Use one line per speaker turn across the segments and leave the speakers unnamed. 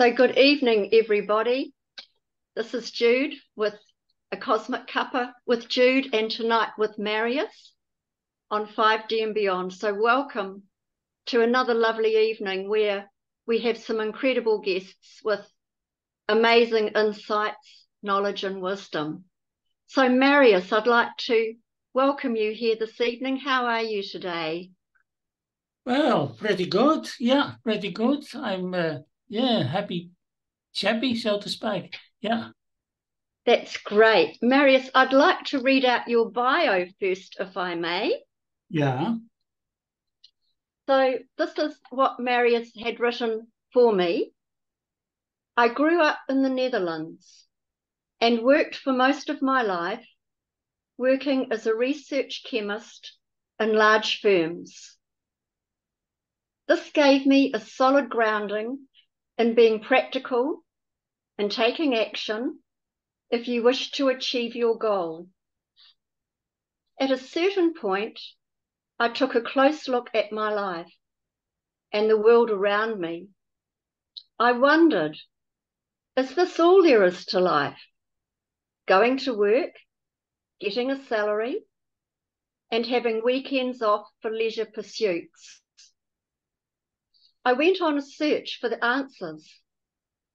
So good evening, everybody. This is Jude with a Cosmic Cuppa with Jude, and tonight with Marius on 5D and Beyond. So welcome to another lovely evening where we have some incredible guests with amazing insights, knowledge and wisdom. So Marius, I'd like to welcome you here this evening. How are you today?
Well, pretty good. Yeah, pretty good. I'm happy, chappy, so to speak. Yeah.
That's great. Marius, I'd like to read out your bio first, if I may.
Yeah.
So this is what Marius had written for me. I grew up in the Netherlands and worked for most of my life working as a research chemist in large firms. This gave me a solid grounding in being practical and taking action if you wish to achieve your goal. At a certain point, I took a close look at my life and the world around me. I wondered, is this all there is to life? Going to work, getting a salary, and having weekends off for leisure pursuits. I went on a search for the answers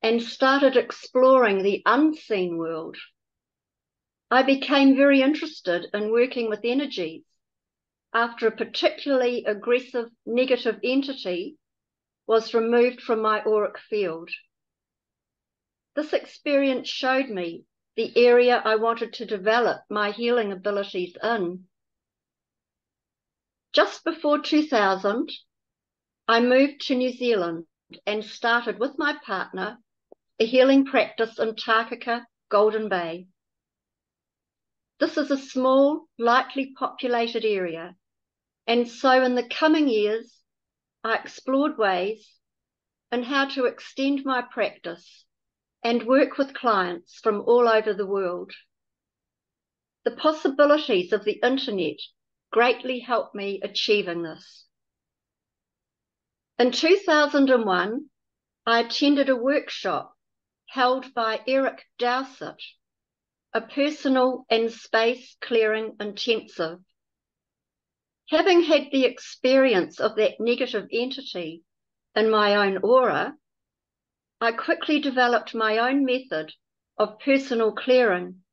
and started exploring the unseen world. I became very interested in working with energies after a particularly aggressive negative entity was removed from my auric field. This experience showed me the area I wanted to develop my healing abilities in. Just before 2000, I moved to New Zealand and started with my partner a healing practice in Takaka, Golden Bay. This is a small, lightly populated area, and so in the coming years, I explored ways in how to extend my practice and work with clients from all over the world. The possibilities of the internet greatly helped me achieving this. In 2001, I attended a workshop held by Eric Dowsett, a personal and space clearing intensive. Having had the experience of that negative entity in my own aura, I quickly developed my own method of personal clearing,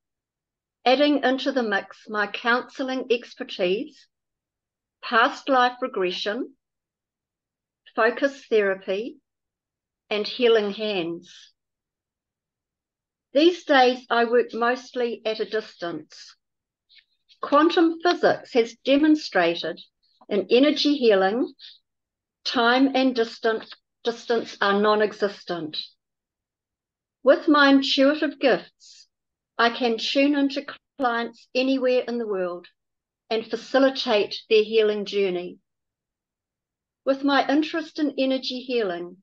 adding into the mix my counseling expertise, past life regression, focus therapy, and healing hands. These days, I work mostly at a distance. Quantum physics has demonstrated in energy healing, time and distance are non-existent. With my intuitive gifts, I can tune into clients anywhere in the world and facilitate their healing journey. With my interest in energy healing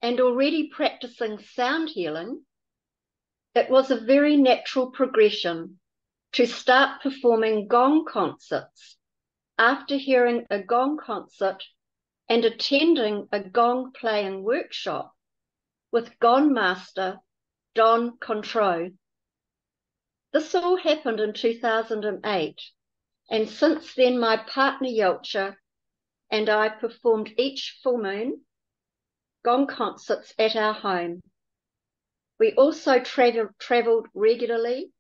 and already practicing sound healing, it was a very natural progression to start performing gong concerts after hearing a gong concert and attending a gong playing workshop with gong master Don Contreau. This all happened in 2008, and since then my partner Yelcha and I performed each full moon gong concerts at our home. We also travelled regularly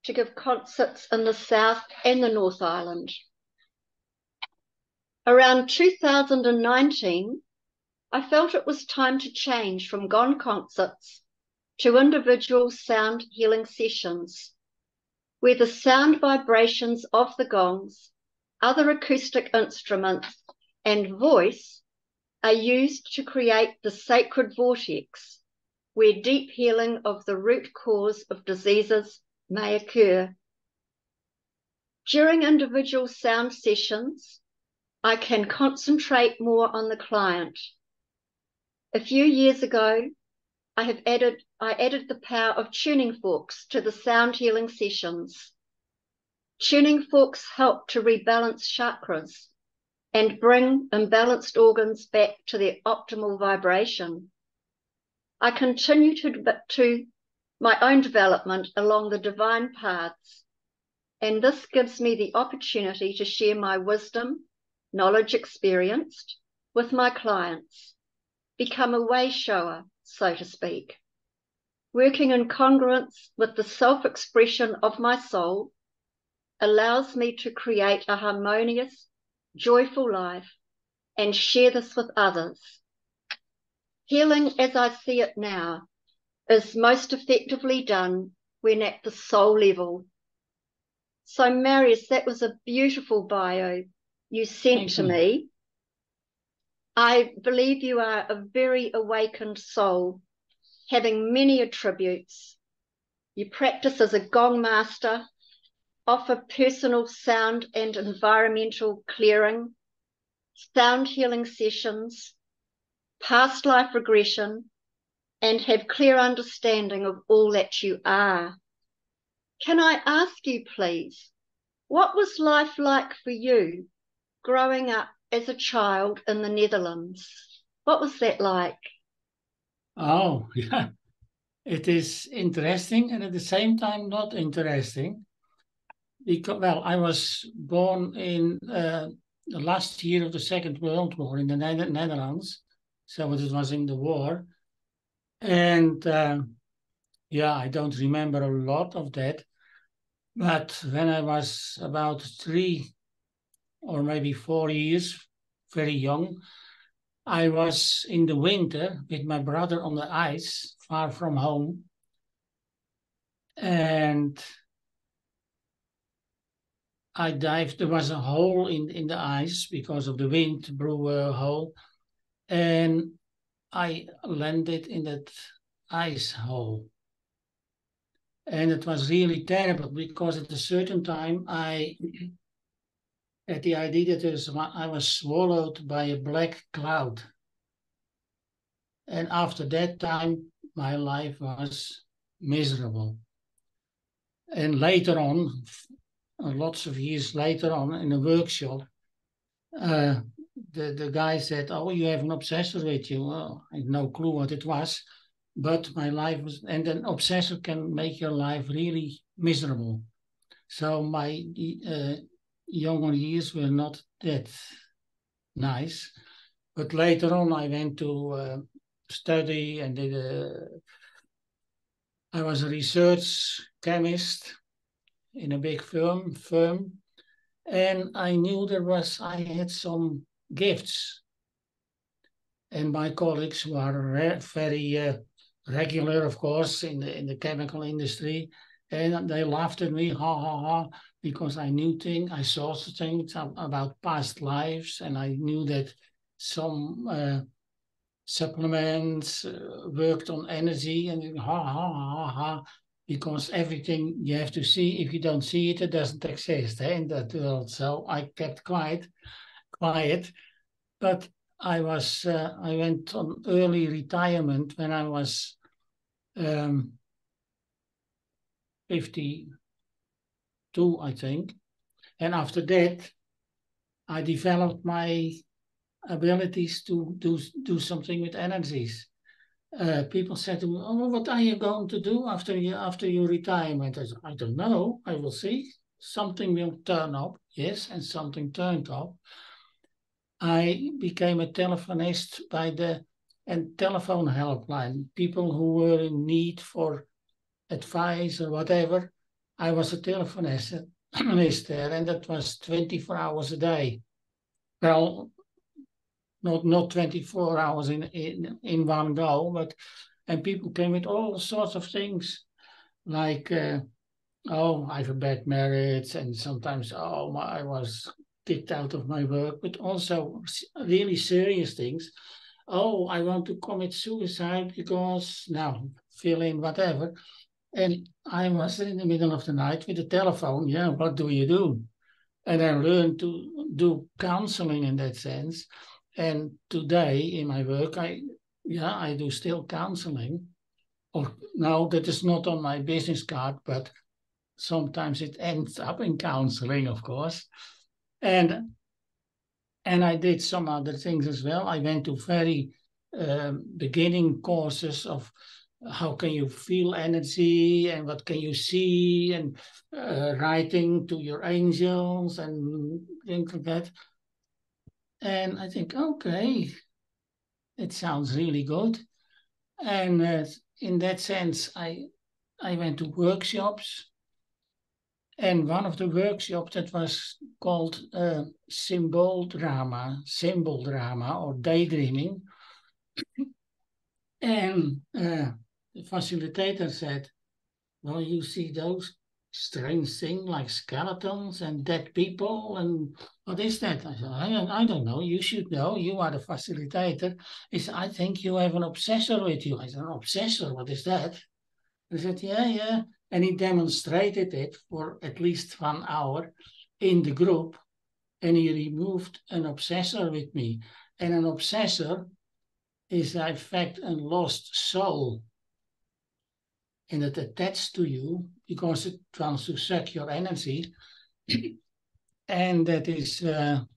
to give concerts in the South and the North Island. Around 2019, I felt it was time to change from gong concerts to individual sound healing sessions, where the sound vibrations of the gongs, other acoustic instruments, and voice are used to create the sacred vortex, where deep healing of the root cause of diseases may occur. During individual sound sessions, I can concentrate more on the client. A few years ago, I added the power of tuning forks to the sound healing sessions. Tuning forks help to rebalance chakras and bring imbalanced organs back to their optimal vibration. I continue to my own development along the divine paths, and this gives me the opportunity to share my wisdom, knowledge experienced with my clients, become a way shower, so to speak, working in congruence with the self-expression of my soul allows me to create a harmonious, joyful life and share this with others. Healing, as I see it now, is most effectively done when at the soul level. So, Marius, that was a beautiful bio you sent to me. I believe you are a very awakened soul, having many attributes. You practice as a gong master, offer personal sound and environmental clearing, sound healing sessions, past life regression, and have clear understanding of all that you are. Can I ask you, please, what was life like for you growing up as a child in the Netherlands? What was that like?
Oh, yeah. It is interesting and at the same time not interesting. Because, well, I was born in the last year of the Second World War in the Netherlands. So it was in the war. And yeah, I don't remember a lot of that. But when I was about 3 or maybe 4 years, very young, I was in the winter with my brother on the ice, far from home. And I dived, there was a hole in the ice because of the wind, blew a hole. And I landed in that ice hole. And it was really terrible because at a certain time I had the idea that I was swallowed by a black cloud. And after that time, my life was miserable. And later on, lots of years later on in a workshop, the guy said, "Oh, you have an obsessor with you." Well, I had no clue what it was, but my life was, and an obsessor can make your life really miserable. So my younger years were not that nice, but later on I went to study and did I was a research chemist in a big firm, and I knew I had some gifts. And my colleagues who are very regular, of course, in the chemical industry, and they laughed at me, ha ha ha, because I knew things, I saw things about past lives, and I knew that some supplements worked on energy, and ha ha ha ha, because everything you have to see. If you don't see it, it doesn't exist in that world. So I kept quiet, but I went on early retirement when I was 52, I think. And after that, I developed my abilities to do something with energies. People said to me, "Oh, what are you going to do after your retirement?" I said, "I don't know. I will see. Something will turn up." Yes, and something turned up. I became a telephonist by the telephone helpline. People who were in need for advice or whatever, I was a telephonist there, and that was 24 hours a day. Well, not 24 hours in one go, and people came with all sorts of things like, oh, I have a bad marriage, and sometimes, oh, I was kicked out of my work, but also really serious things. Oh, I want to commit suicide because now fill in whatever. And I was in the middle of the night with the telephone. Yeah, what do you do? And I learned to do counseling in that sense. And today in my work, I do still counseling. Or now that is not on my business card, but sometimes it ends up in counseling, of course. And I did some other things as well. I went to very beginning courses of how can you feel energy and what can you see, and writing to your angels and things like that. And I think, okay, it sounds really good. And in that sense, I went to workshops. And one of the workshops that was called symbol drama, or daydreaming. And the facilitator said, well, you see those strange things like skeletons and dead people, and what is that? I said, I don't know. You should know. You are the facilitator. He said, I think you have an obsessor with you. I said, an obsessor? What is that? He said, yeah. And he demonstrated it for at least 1 hour in the group, and he removed an obsessor with me. And an obsessor is, in fact, a lost soul. And it attached to you because it wants to suck your energy. And that is, for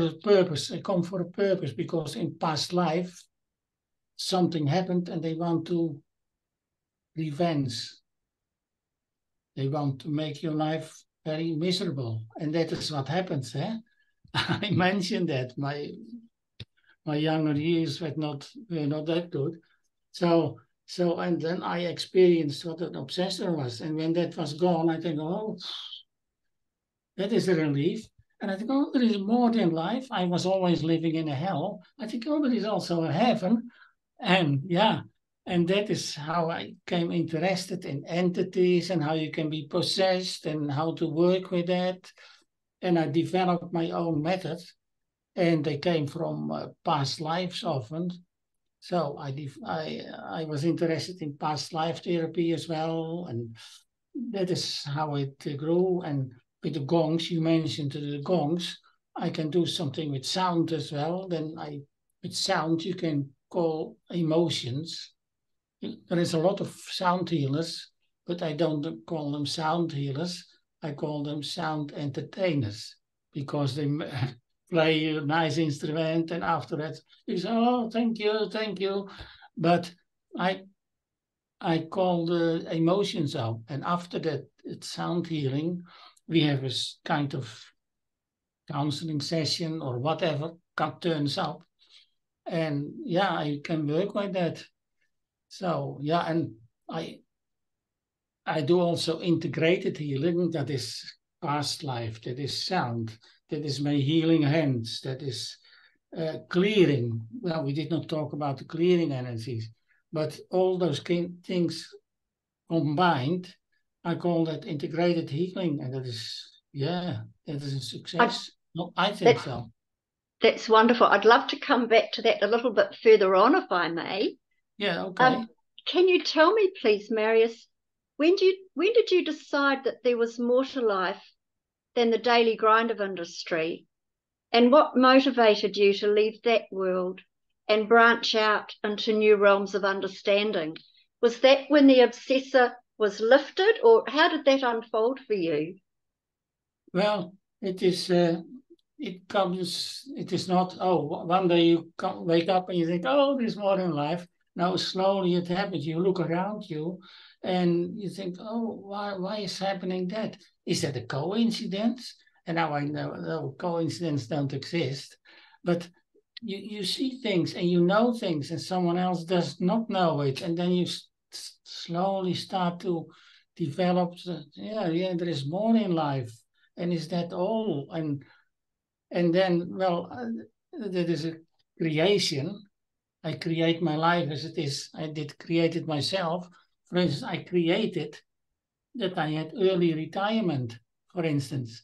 a purpose. They come for a purpose because in past life, something happened and they want to revenge. They want to make your life very miserable. And that is what happens. I mentioned that my younger years were not that good. So and then I experienced what an obsessor was. And when that was gone, I think, oh, that is a relief. And I think, oh, there is more than life. I was always living in a hell. I think, oh, there is also a heaven. And and that is how I became interested in entities and how you can be possessed and how to work with that. And I developed my own method. And they came from past lives often. So I was interested in past life therapy as well, and that is how it grew. And with the gongs, you mentioned the gongs, I can do something with sound as well. Then with sound you can call emotions. There is a lot of sound healers, but I don't call them sound healers. I call them sound entertainers because they play a nice instrument, and after that you say, oh, thank you. But I call the emotions out, and after that it's sound healing. We have a kind of counseling session or whatever turns up, and I can work with that. So and I do also integrated healing. That is past life, that is sound, that is my healing hands, that is clearing. Well, we did not talk about the clearing energies, but all those things combined, I call that integrated healing, and that is a success. I think so.
That's wonderful. I'd love to come back to that a little bit further on, if I may.
Yeah, okay.
Can you tell me, please, Marius, when did you decide that there was more to life than the daily grind of industry? And what motivated you to leave that world and branch out into new realms of understanding? Was that when the obsessor was lifted, or how did that unfold for you?
Well, it is not, oh, one day you wake up and you think, oh, there's more in life. Now slowly it happens. You look around you and you think, oh, why is happening that? Is that a coincidence? And now I know coincidences don't exist. But you see things and you know things and someone else does not know it. And then you slowly start to develop, there is more in life. And is that all? And then, well, that is a creation. I create my life as it is. I did create it myself. For instance, I created that I had early retirement, for instance.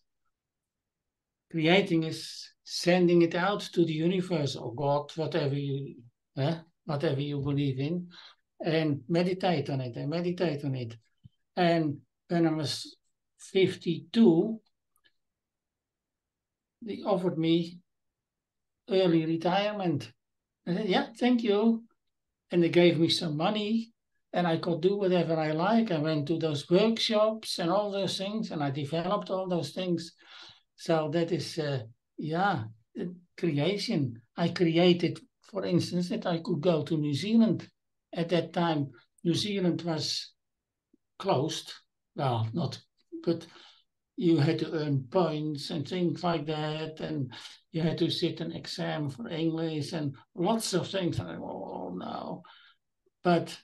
Creating is sending it out to the universe or God, whatever you believe in, and meditate on it. And when I was 52, they offered me early retirement. I said, yeah, thank you. And they gave me some money and I could do whatever I like. I went to those workshops and all those things and I developed all those things. So that is, creation. I created, for instance, that I could go to New Zealand. At that time, New Zealand was closed. Well, not, but you had to earn points and things like that, and you had to sit an exam for English and lots of things. And oh no, but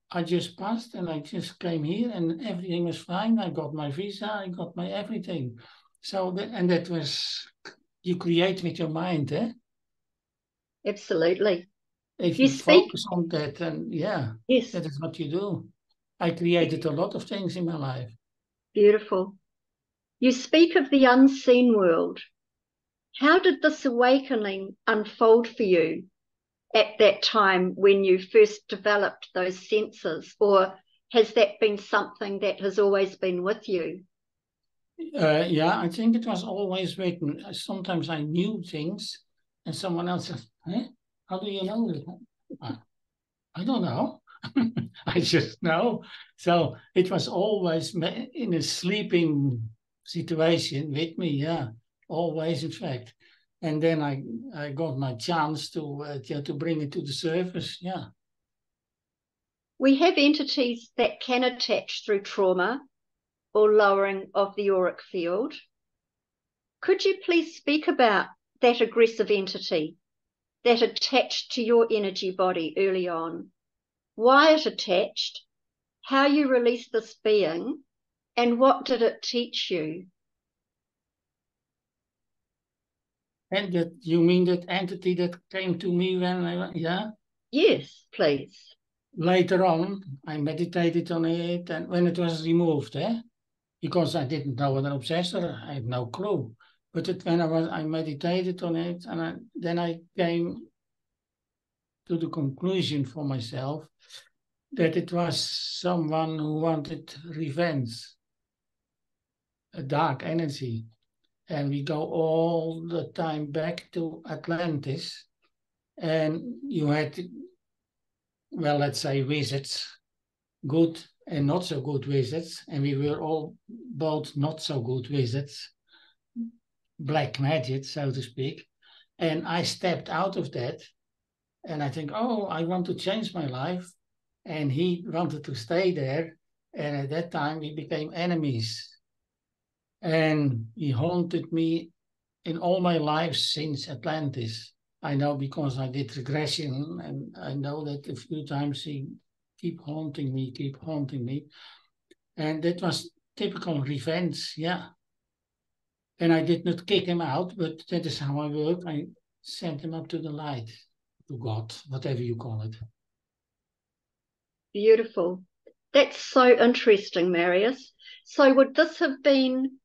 I just passed and I just came here and everything was fine. I got my visa, I got my everything. So and that was you create with your mind, eh?
Absolutely.
If
You
you
speak,
focus on that, and yeah,
yes,
that is what you do. I created a lot of things in my life.
beautiful. You speak of the unseen world. How did this awakening unfold for you at that time when you first developed those senses? Or has that been something that has always been with you?
Yeah, I think it was always written. Sometimes I knew things, and someone else says, "Huh? How do you know it?" I don't know. I just know. So it was always in a sleeping situation with me. Yeah, always, in fact. And then I got my chance to bring it to the surface. Yeah.
We have entities that can attach through trauma or lowering of the auric field. Could you please speak about that aggressive entity that attached to your energy body early on? Why it attached, how you released this being, and what did it teach you?
And that you mean that entity that came to me when yeah.
Yes, please.
Later on, I meditated on it, and when it was removed, because I didn't know what an obsessor, I had no clue. But when I meditated on it, and then I came to the conclusion for myself that it was someone who wanted revenge, a dark energy. And we go all the time back to Atlantis, and you had, well, let's say wizards, good and not so good wizards, and we were all both not so good wizards, black magic, so to speak. And I stepped out of that, and I think, oh, I want to change my life. And he wanted to stay there. And at that time, we became enemies. And he haunted me in all my life since Atlantis. I know because I did regression, and I know that a few times he keep haunting me. And that was typical revenge, yeah. And I did not kick him out, but that is how I work. I sent him up to the light, to God, whatever you call it.
Beautiful. That's so interesting, Marius. So, would this have been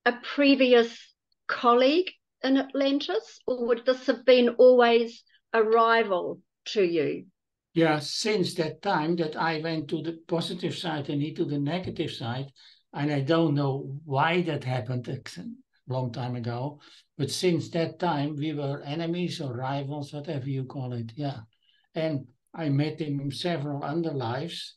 a previous colleague in Atlantis, or would this have been always a rival to you?
Yeah, since that time that I went to the positive side and he to the negative side, and I don't know why that happened a long time ago, but since that time we were enemies or rivals, whatever you call it. Yeah, and I met him in several other lives.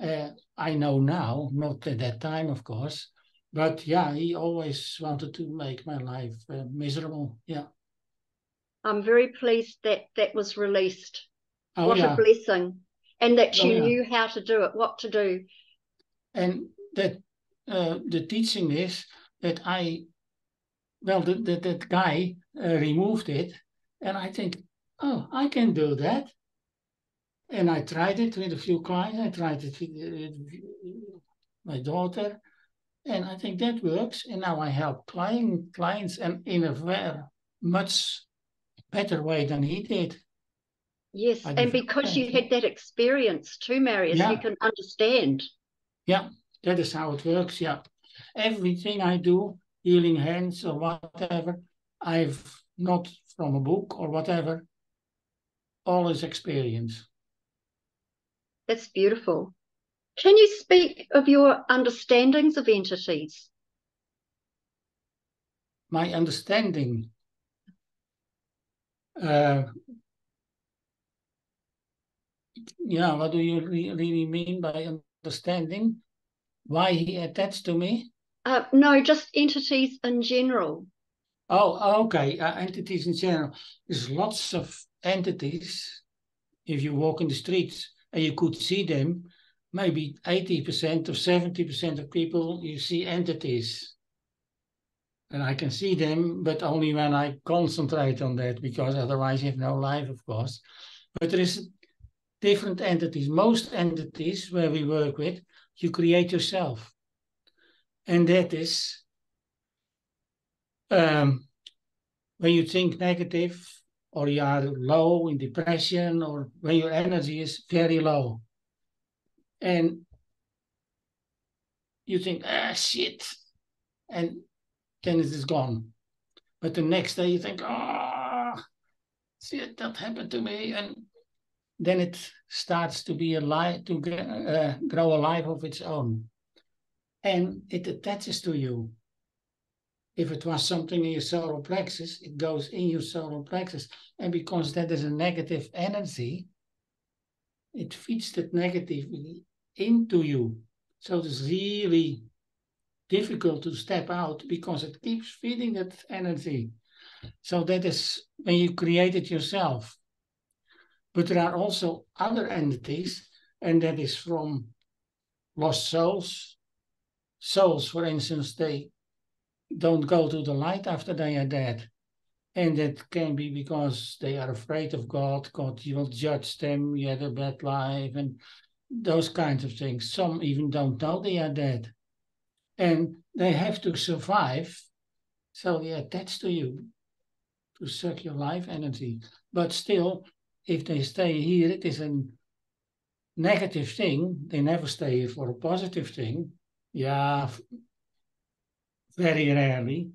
I know now, not at that time, of course, but yeah, he always wanted to make my life miserable. Yeah.
I'm very pleased that that was released.
Oh
What a
yeah.
blessing. And that
Oh
you
yeah.
knew how to do it, what to do.
And that the teaching is that that guy removed it, and I think, oh, I can do that. And I tried it with a few clients. I tried it with my daughter, and I think that works. And now I help clients, and in a very much better way than he did.
Yes,
I
and
developed
because
that.
you had that experience too, Marius, you
Yeah,
can understand.
yeah, that is how it works. Yeah, everything I do, healing hands or whatever, I've not from a book or whatever, all is experience.
That's beautiful. Can you speak of your understandings of entities?
My understanding, uh, yeah, what do you really mean by understanding? Why he attached to me?
No, just entities in general.
Oh, okay. Entities in general. There's lots of entities. If you walk in the streets and you could see them, maybe 80% or 70% of people, you see entities. And I can see them, but only when I concentrate on that, because otherwise you have no life, of course. But there is different entities. Most entities where we work with, you create yourself. And that is when you think negative, or you are low in depression, or when your energy is very low. And you think, shit. And then it is gone. But the next day you think, shit, that happened to me. And then it starts to be a life, to grow a life of its own. And it attaches to you. If it was something in your solar plexus, it goes in your solar plexus. And because that is a negative energy, it feeds that negativity into you. So it's really difficult to step out because it keeps feeding that energy. So that is when you create it yourself. But there are also other entities, and that is from lost souls. Souls, for instance, they don't go to the light after they are dead. And that can be because they are afraid of God. God will judge them, you had a bad life, and those kinds of things. Some even don't know they are dead. And they have to survive. So they attach to you to suck your life energy. But still, if they stay here, it is a negative thing. They never stay here for a positive thing. Yeah, very rarely.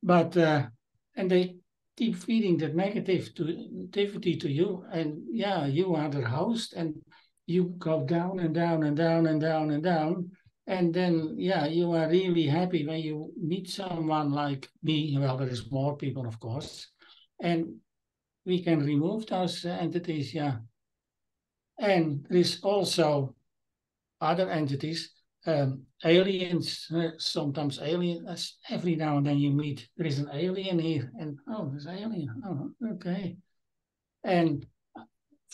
But, and they keep feeding that negativity to you. And yeah, you are the host, and you go down and down and down and down and down. And then, yeah, you are really happy when you meet someone like me. Well, there is more people, of course. And we can remove those entities, yeah. And there is also other entities, aliens, sometimes aliens, every now and then you meet, there is an alien here, and oh, there's an alien, oh, okay. And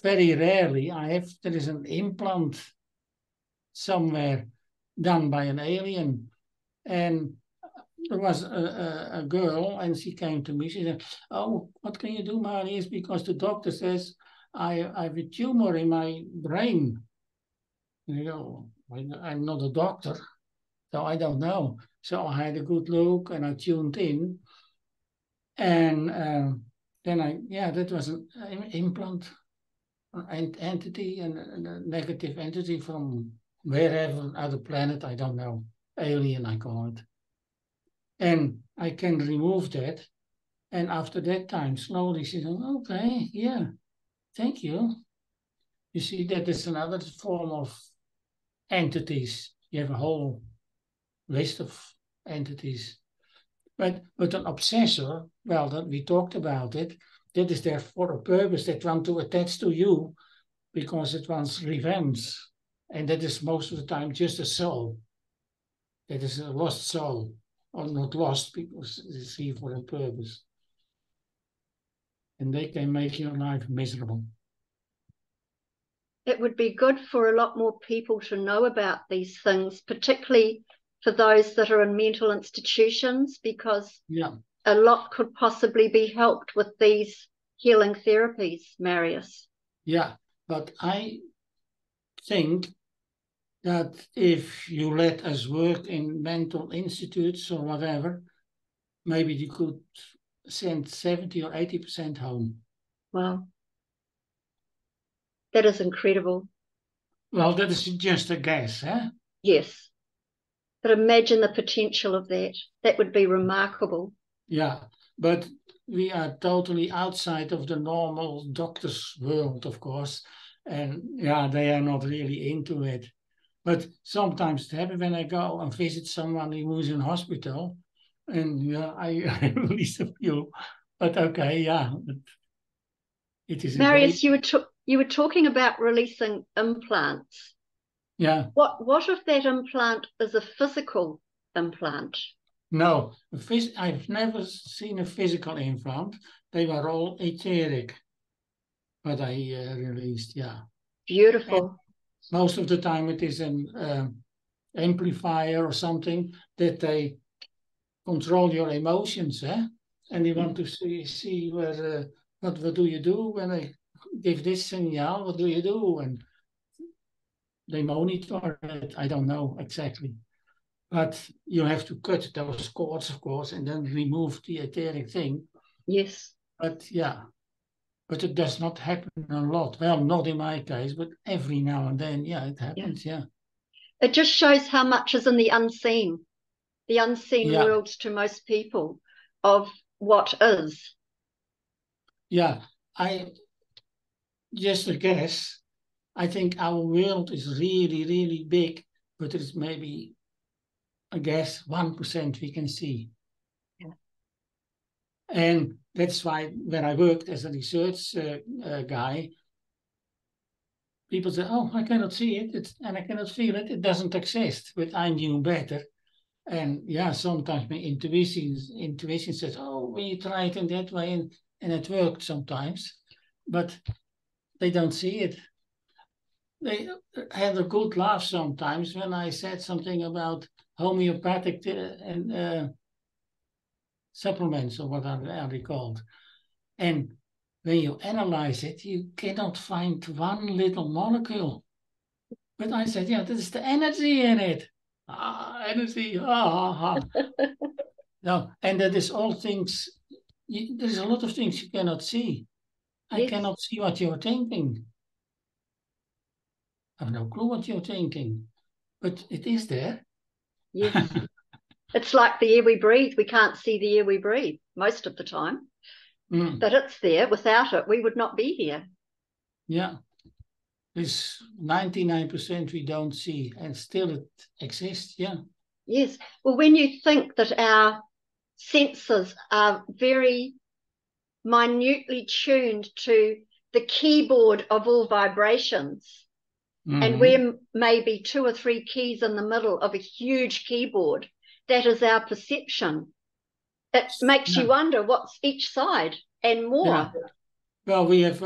very rarely there is an implant somewhere done by an alien. And there was a girl, and she came to me, she said, oh, what can you do, Marius? Because the doctor says I have a tumor in my brain. You know, I'm not a doctor, so I don't know. So I had a good look and I tuned in. And then that was an implant entity, and a negative entity from wherever, other planet, I don't know, alien, I call it. And I can remove that. And after that time, slowly she said, okay, yeah, thank you. You see, that is another form of entities. You have a whole list of entities. But an obsessor, well, that we talked about it, that is there for a purpose. That want to attach to you because it wants revenge. And that is most of the time just a soul. That is a lost soul. Or not lost, because it's here for a purpose. And they can make your life miserable.
It would be good for a lot more people to know about these things, particularly for those that are in mental institutions, because a lot could possibly be helped with these healing therapies, Marius.
Yeah, but I think that if you let us work in mental institutes or whatever, maybe you could send 70 or 80% home.
Wow. That is incredible.
Well, that is just a guess, huh?
Yes. But imagine the potential of that. That would be remarkable.
Yeah, but we are totally outside of the normal doctor's world, of course. And yeah, they are not really into it. But sometimes it happens when I go and visit someone who's in hospital, and yeah, I release a few. But okay, yeah. But it is
Marius, you were talking about releasing implants.
Yeah.
What if that implant is a physical implant?
No, I've never seen a physical implant. They were all etheric, what I released, yeah.
Beautiful.
And most of the time it is an amplifier or something that they control your emotions, eh? And they want to see where, what do you do when I give this signal, what do you do? And they monitor it, I don't know exactly. But you have to cut those cords, of course, and then remove the etheric thing.
Yes.
But yeah, but it does not happen a lot. Well, not in my case, but every now and then, yeah, it happens, yeah.
It just shows how much is in the unseen
Yeah,
worlds to most people of what is.
yeah. Just a guess, I think our world is really, really big, but it's maybe, I guess, 1% we can see.
Yeah.
And that's why when I worked as a research guy, people say, oh, I cannot see it, and I cannot feel it. It doesn't exist, but I knew better. And yeah, sometimes my intuition says, oh, we try it in that way, and it worked sometimes, but they don't see it. They had a good laugh sometimes when I said something about homeopathic and supplements, or what are they called. And when you analyze it, you cannot find one little molecule. But I said, yeah, there's the energy in it. Energy, No, and that is all things, there's a lot of things you cannot see. I
Yes.
cannot see what you're thinking. I have no clue what you're thinking, but it is there.
Yes. It's like the air we breathe. We can't see the air we breathe most of the time, but it's there. Without it, we would not be here.
Yeah. There's 99% we don't see, and still it exists, yeah.
Yes. Well, when you think that our senses are very minutely tuned to the keyboard of all vibrations, and we're maybe 2 or 3 keys in the middle of a huge keyboard, that is our perception. It makes you wonder what's each side and more.
Yeah. Well, we have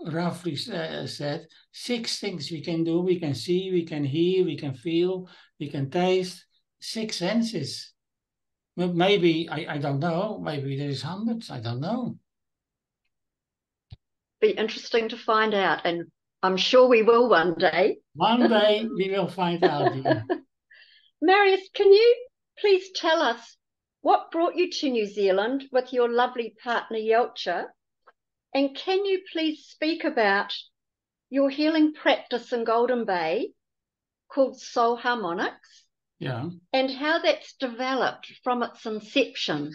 roughly said 6 things we can do. We can see, we can hear, we can feel, we can taste. 6 senses. But maybe, I don't know, maybe there's hundreds, I don't know.
Be interesting to find out, and I'm sure we will one day.
One day we will find out. Yeah.
Marius, can you please tell us what brought you to New Zealand with your lovely partner Yelcha? And can you please speak about your healing practice in Golden Bay called Soul Harmonics?
Yeah.
And how that's developed from its inception.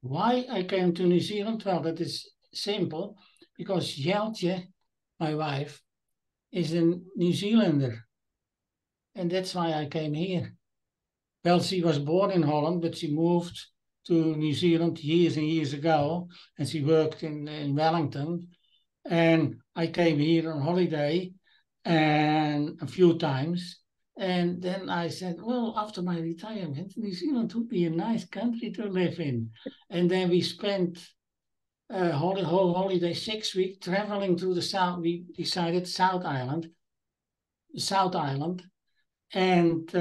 Why I came to New Zealand? Well, that is simple, because Jeltje, my wife, is a New Zealander. And that's why I came here. Well, she was born in Holland, but she moved to New Zealand years and years ago, and she worked in Wellington. And I came here on holiday and a few times. And then I said, well, after my retirement, New Zealand would be a nice country to live in. And then we spent a whole holiday, 6 weeks, traveling through the south. We decided South Island. And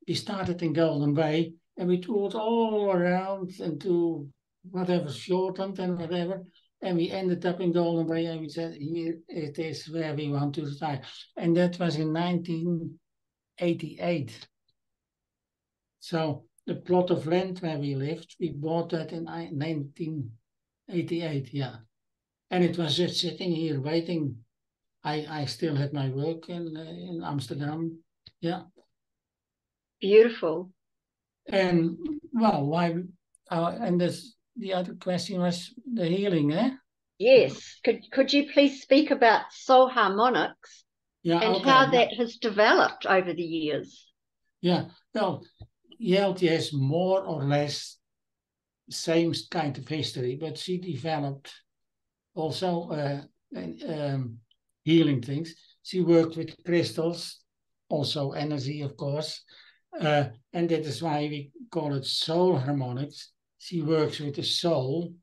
we started in Golden Bay, and we toured all around and to whatever, Shortland and whatever. And we ended up in Golden Bay, and we said, here it is where we want to retire. And that was in 1988. So the plot of land where we lived, we bought that in 1988, yeah. And it was just sitting here waiting. I still had my work in Amsterdam, yeah.
Beautiful.
And well, why? And the other question was the healing, eh?
Yes. Could you please speak about Soul Harmonics and how that has developed over the years?
Yeah. Well, Jeltje has more or less same kind of history, but she developed also healing things. She worked with crystals, also energy, of course. And that is why we call it soul harmonics. She works with the soul,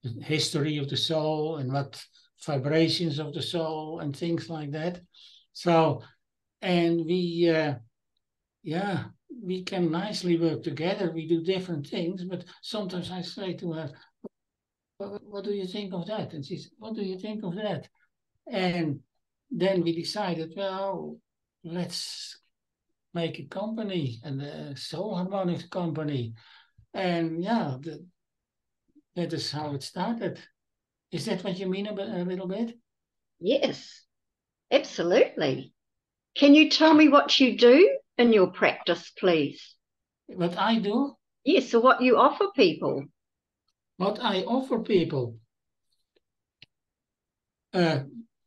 the history of the soul and what vibrations of the soul and things like that. So, and we, we can nicely work together. We do different things, but sometimes I say to her, what do you think of that? And she said, what do you think of that? And then we decided, well, let's make a company, and a soul harmonics company. And yeah, that is how it started. Is that what you mean a little bit?
Yes, absolutely. Can you tell me what you do in your practice, please?
What I do?
Yes, so what you offer people.
What I offer people,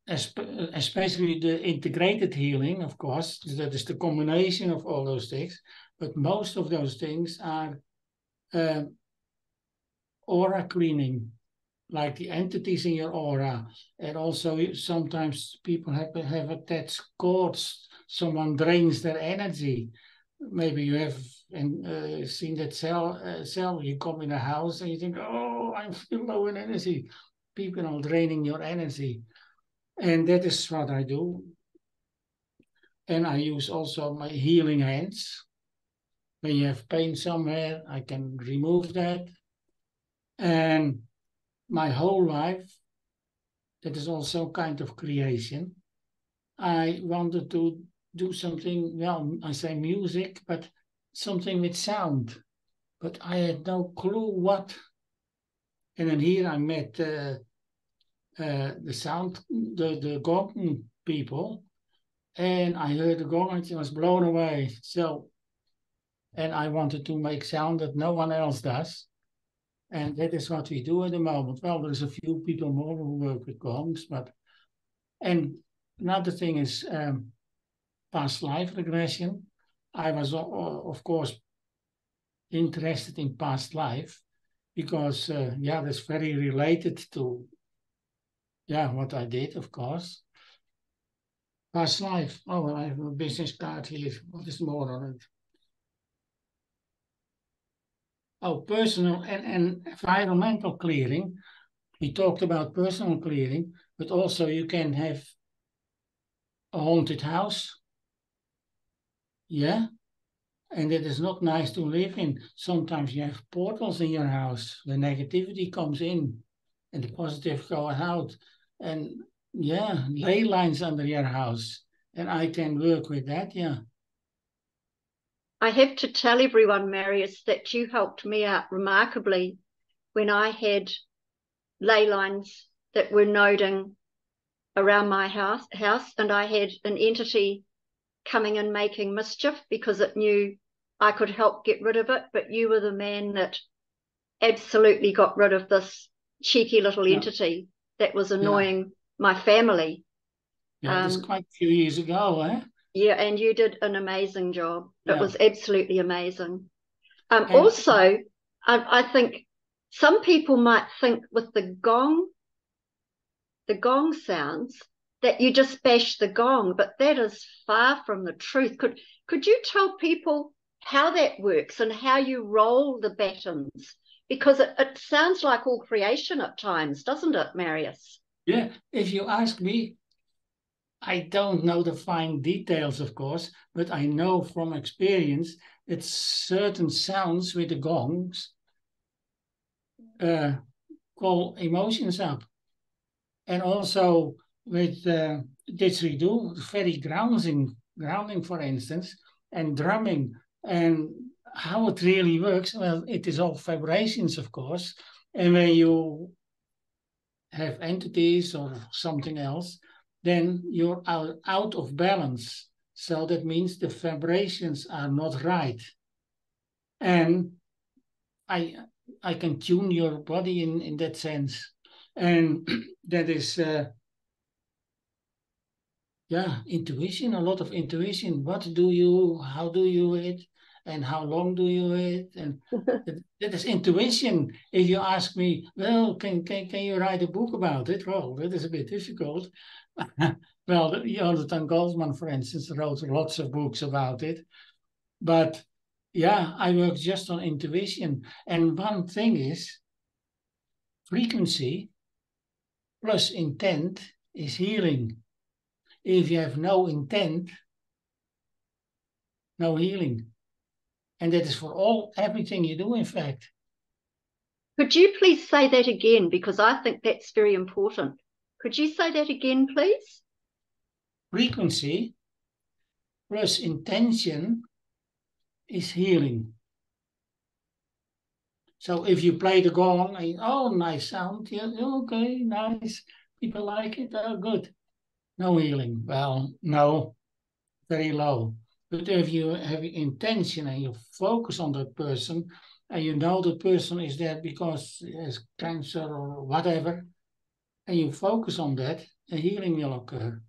especially the integrated healing, of course, that is the combination of all those things. But most of those things are aura cleaning, like the entities in your aura. And also sometimes people have attached cords. Someone drains their energy. Maybe you have seen that cell. You come in a house and you think, oh, I feel low in energy. People are draining your energy. And that is what I do. And I use also my healing hands. When you have pain somewhere, I can remove that. And my whole life, that is also kind of creation. I wanted to do something, well, I say music, but something with sound. But I had no clue what. And then here I met the sound, the gong people, and I heard the gong and I was blown away. So, and I wanted to make sound that no one else does. And that is what we do at the moment. Well, there's a few people more who work with gongs, but, and another thing is past life regression. I was, of course, interested in past life because, that's very related to, what I did, of course. Past life. Oh, I have a business card here. What is more on it? Oh, personal and environmental clearing. We talked about personal clearing, but also you can have a haunted house. Yeah. And it is not nice to live in. Sometimes you have portals in your house where negativity comes in and the positive go out. And ley lines under your house. And I can work with that, yeah.
I have to tell everyone, Marius, that you helped me out remarkably when I had ley lines that were noding around my house, and I had an entity coming and making mischief because it knew I could help get rid of it, but you were the man that absolutely got rid of this cheeky little entity that was annoying my family.
Yeah, that's quite a few years ago, eh?
Yeah, and you did an amazing job. It was absolutely amazing.
And
also, I think some people might think with the gong sounds that you just bash the gong, but that is far from the truth. Could you tell people how that works and how you roll the batons? Because it sounds like all creation at times, doesn't it, Marius?
Yeah, if you ask me, I don't know the fine details, of course, but I know from experience that certain sounds with the gongs call emotions up. And also with didgeridoo, very grounding, for instance, and drumming. And how it really works, well, it is all vibrations, of course. And when you have entities or something else, then you're out of balance. So that means the vibrations are not right. And I can tune your body in that sense. And that is, intuition, a lot of intuition. How do you it? And how long do you it? And that is intuition. If you ask me, well, can you write a book about it? Well, that is a bit difficult. Well, Jonathan Goldman, for instance, wrote lots of books about it. But yeah, I work just on intuition. And one thing is frequency plus intent is healing. If you have no intent, no healing. And that is for everything you do, in fact.
Could you please say that again? Because I think that's very important. Could you say that again, please?
Frequency plus intention is healing. So if you play the gong, and, oh, nice sound, yeah, okay, nice, people like it, oh, good. No healing. Well, no, very low. But if you have intention and you focus on that person, and you know the person is there because he has cancer or whatever, and you focus on that, a healing will occur.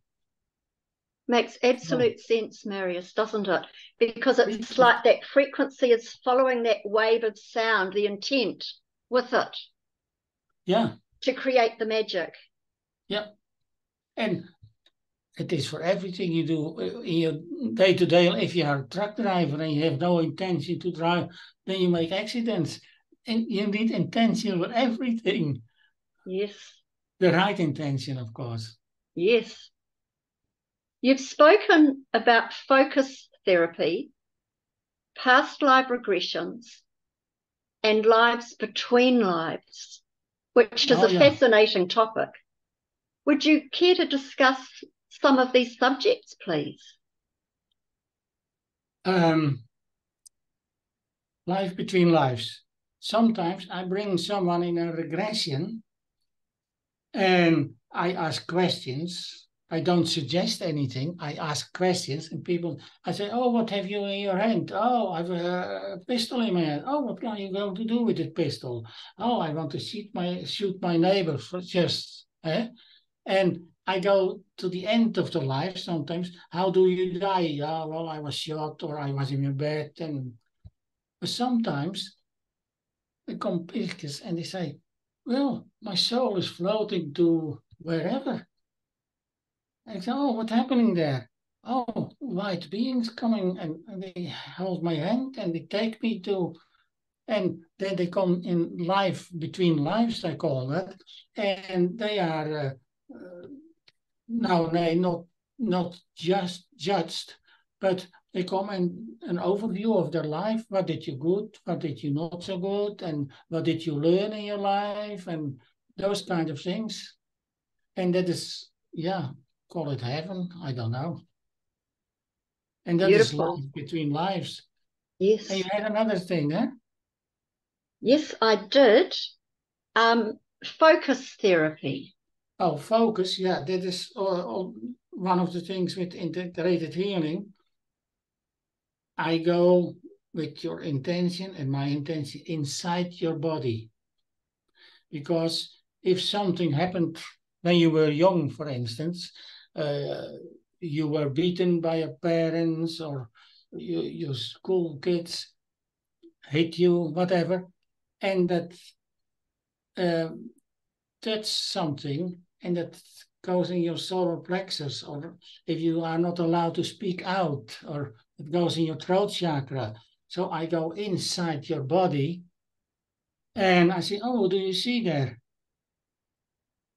Makes absolute sense, Marius, doesn't it? Because it's like that frequency is following that wave of sound, the intent with it.
Yeah.
To create the magic.
Yeah. And it is for everything you do in your day-to-day. If you are a truck driver and you have no intention to drive, then you make accidents. And you need intention for everything.
Yes.
The right intention, of course.
Yes. You've spoken about focus therapy, past life regressions, and lives between lives, which is a fascinating topic. Would you care to discuss some of these subjects, please?
Life between lives. Sometimes I bring someone in a regression and I ask questions. I don't suggest anything. I ask questions and people, I say, oh, what have you in your hand? Oh, I have a pistol in my hand. Oh, what are you going to do with the pistol? Oh, I want to shoot my neighbor for just, and I go to the end of the life sometimes. How do you die? Well, I was shot or I was in my bed. And sometimes they come pictures and they say, well, my soul is floating to wherever. I say, oh, what's happening there? Oh, white beings coming and they hold my hand and they take me to, and then they come in life between lives, I call that, and they are now they not just judged, but they come in an overview of their life. What did you good? What did you not so good? And what did you learn in your life? And those kind of things. And that is, yeah, call it heaven. I don't know. And that is life between lives.
Yes.
And you had another thing, huh?
Yes, I did. Focus therapy.
Oh, focus. Yeah, that is one of the things with integrated healing. I go with your intention and my intention inside your body. Because if something happened when you were young, for instance, you were beaten by your parents or your school kids hit you, whatever, and that's something, and that goes in your solar plexus, or if you are not allowed to speak out, or it goes in your throat chakra. So I go inside your body and I say, oh, do you see there?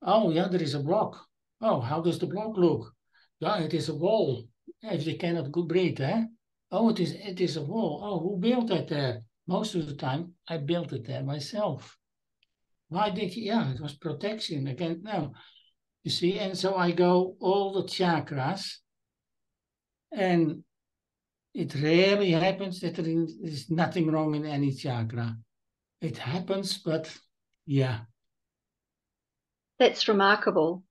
Oh, yeah, there is a block. Oh, how does the block look? Yeah, it is a wall. If they cannot breathe, eh? Oh, it is a wall. Oh, who built that there? Most of the time, I built it there myself. Why did you? Yeah, it was protection against, no. You see, and so I go all the chakras, and it rarely happens that there is nothing wrong in any chakra. It happens, but yeah.
That's remarkable.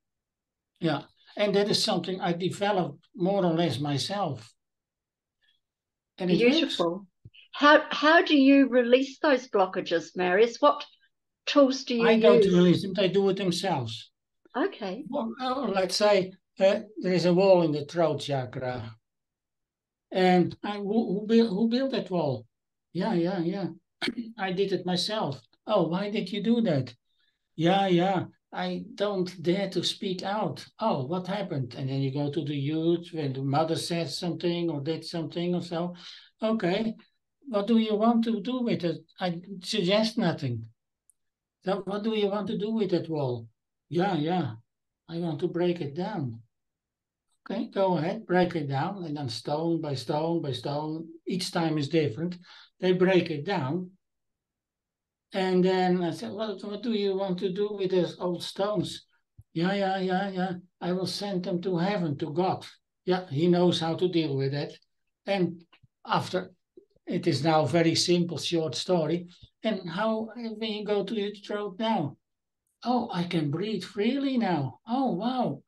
Yeah, and that is something I developed more or less myself. And it
Beautiful.
works.
How do you release those blockages, Marius? What tools do you use?
I don't release them, they do it themselves.
Okay.
Well, let's say there is a wall in the throat chakra. And who built that wall? Yeah. I did it myself. Oh, why did you do that? Yeah. I don't dare to speak out. Oh, what happened? And then you go to the Jude when the mother said something or did something or so. Okay, what do you want to do with it? I suggest nothing. So what do you want to do with that wall? Yeah, I want to break it down. Okay, go ahead, break it down. And then stone by stone by stone, each time is different. They break it down. And then I said, what do you want to do with those old stones? Yeah. I will send them to heaven, to God. Yeah, he knows how to deal with it. And after, it is now a very simple, short story. And how, when you go to your throat now? Oh, I can breathe freely now. Oh, wow.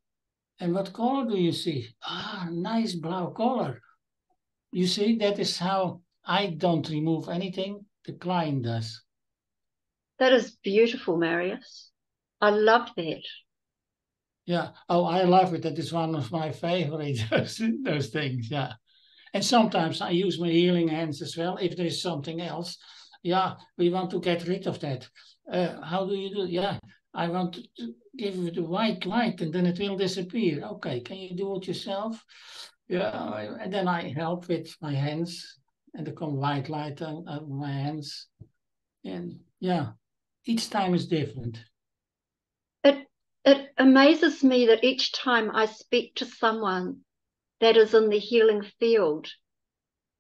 And what color do you see? Ah, nice blue color. You see, that is how I don't remove anything. The client does.
That is beautiful, Marius. I love that.
Yeah. Oh, I love it. That is one of my favorite, those things. Yeah. And sometimes I use my healing hands as well. If there is something else, yeah, we want to get rid of that. How do you do? Yeah, I want to give it a white light and then it will disappear. Okay, can you do it yourself? Yeah, and then I help with my hands and there come white light on my hands. And yeah, each time is different.
It it amazes me that each time I speak to someone that is in the healing field,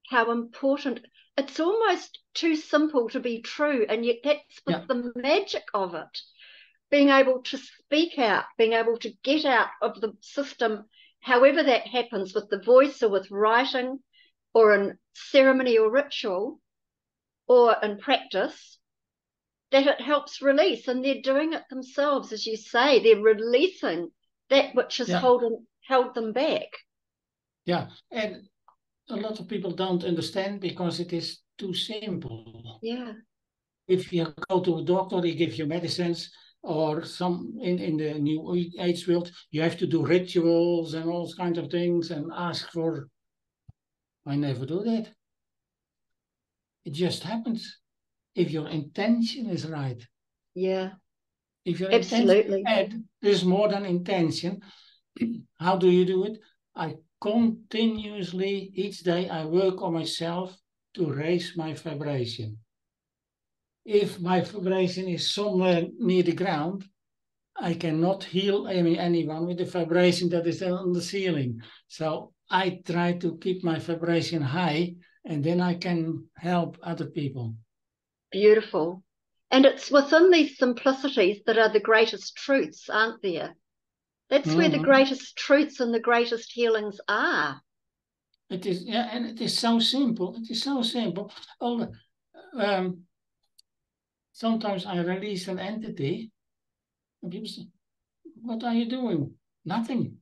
how important it's almost too simple to be true, and yet that's
Yeah,
the magic of it. Being able to speak out, being able to get out of the system, however that happens with the voice or with writing or in ceremony or ritual or in practice, that it helps release. And they're doing it themselves, as you say, they're releasing that which has
yeah,
held them back.
yeah. And a lot of people don't understand because it is too simple.
Yeah.
If you go to a doctor, they give you medicines, or some in the new age world, you have to do rituals and all kinds of things and ask for. I never do that. It just happens if your intention is right.
Yeah,
If your intention,
absolutely.
and there's more than intention. How do you do it? I continuously, each day, I work on myself to raise my vibration. If my vibration is somewhere near the ground, I cannot heal anyone with the vibration that is on the ceiling. So I try to keep my vibration high and then I can help other people.
Beautiful. And it's within these simplicities that are the greatest truths, aren't there? That's where the
Mm-hmm.
greatest truths and the greatest healings are.
It is, yeah, and it is so simple. It is so simple. All, um, sometimes I release an entity and people say, what are you doing? Nothing.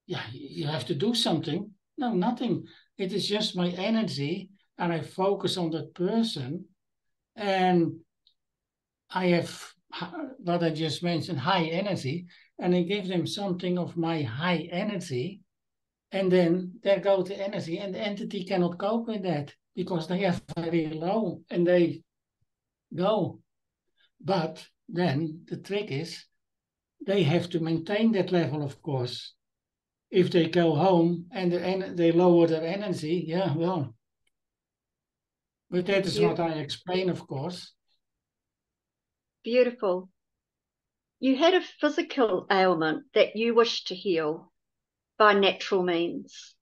Yeah, you have to do something. No, nothing. It is just my energy and I focus on that person and I have what I just mentioned, high energy, and I give them something of my high energy, and then there goes the energy, and the entity cannot cope with that because they are very low and they go. But then the trick is they have to maintain that level, of course. If they go home and they lower their energy, yeah, well, but that is what
Beautiful.
I explain, of course.
Beautiful. You had a physical ailment that you wish to heal by natural means.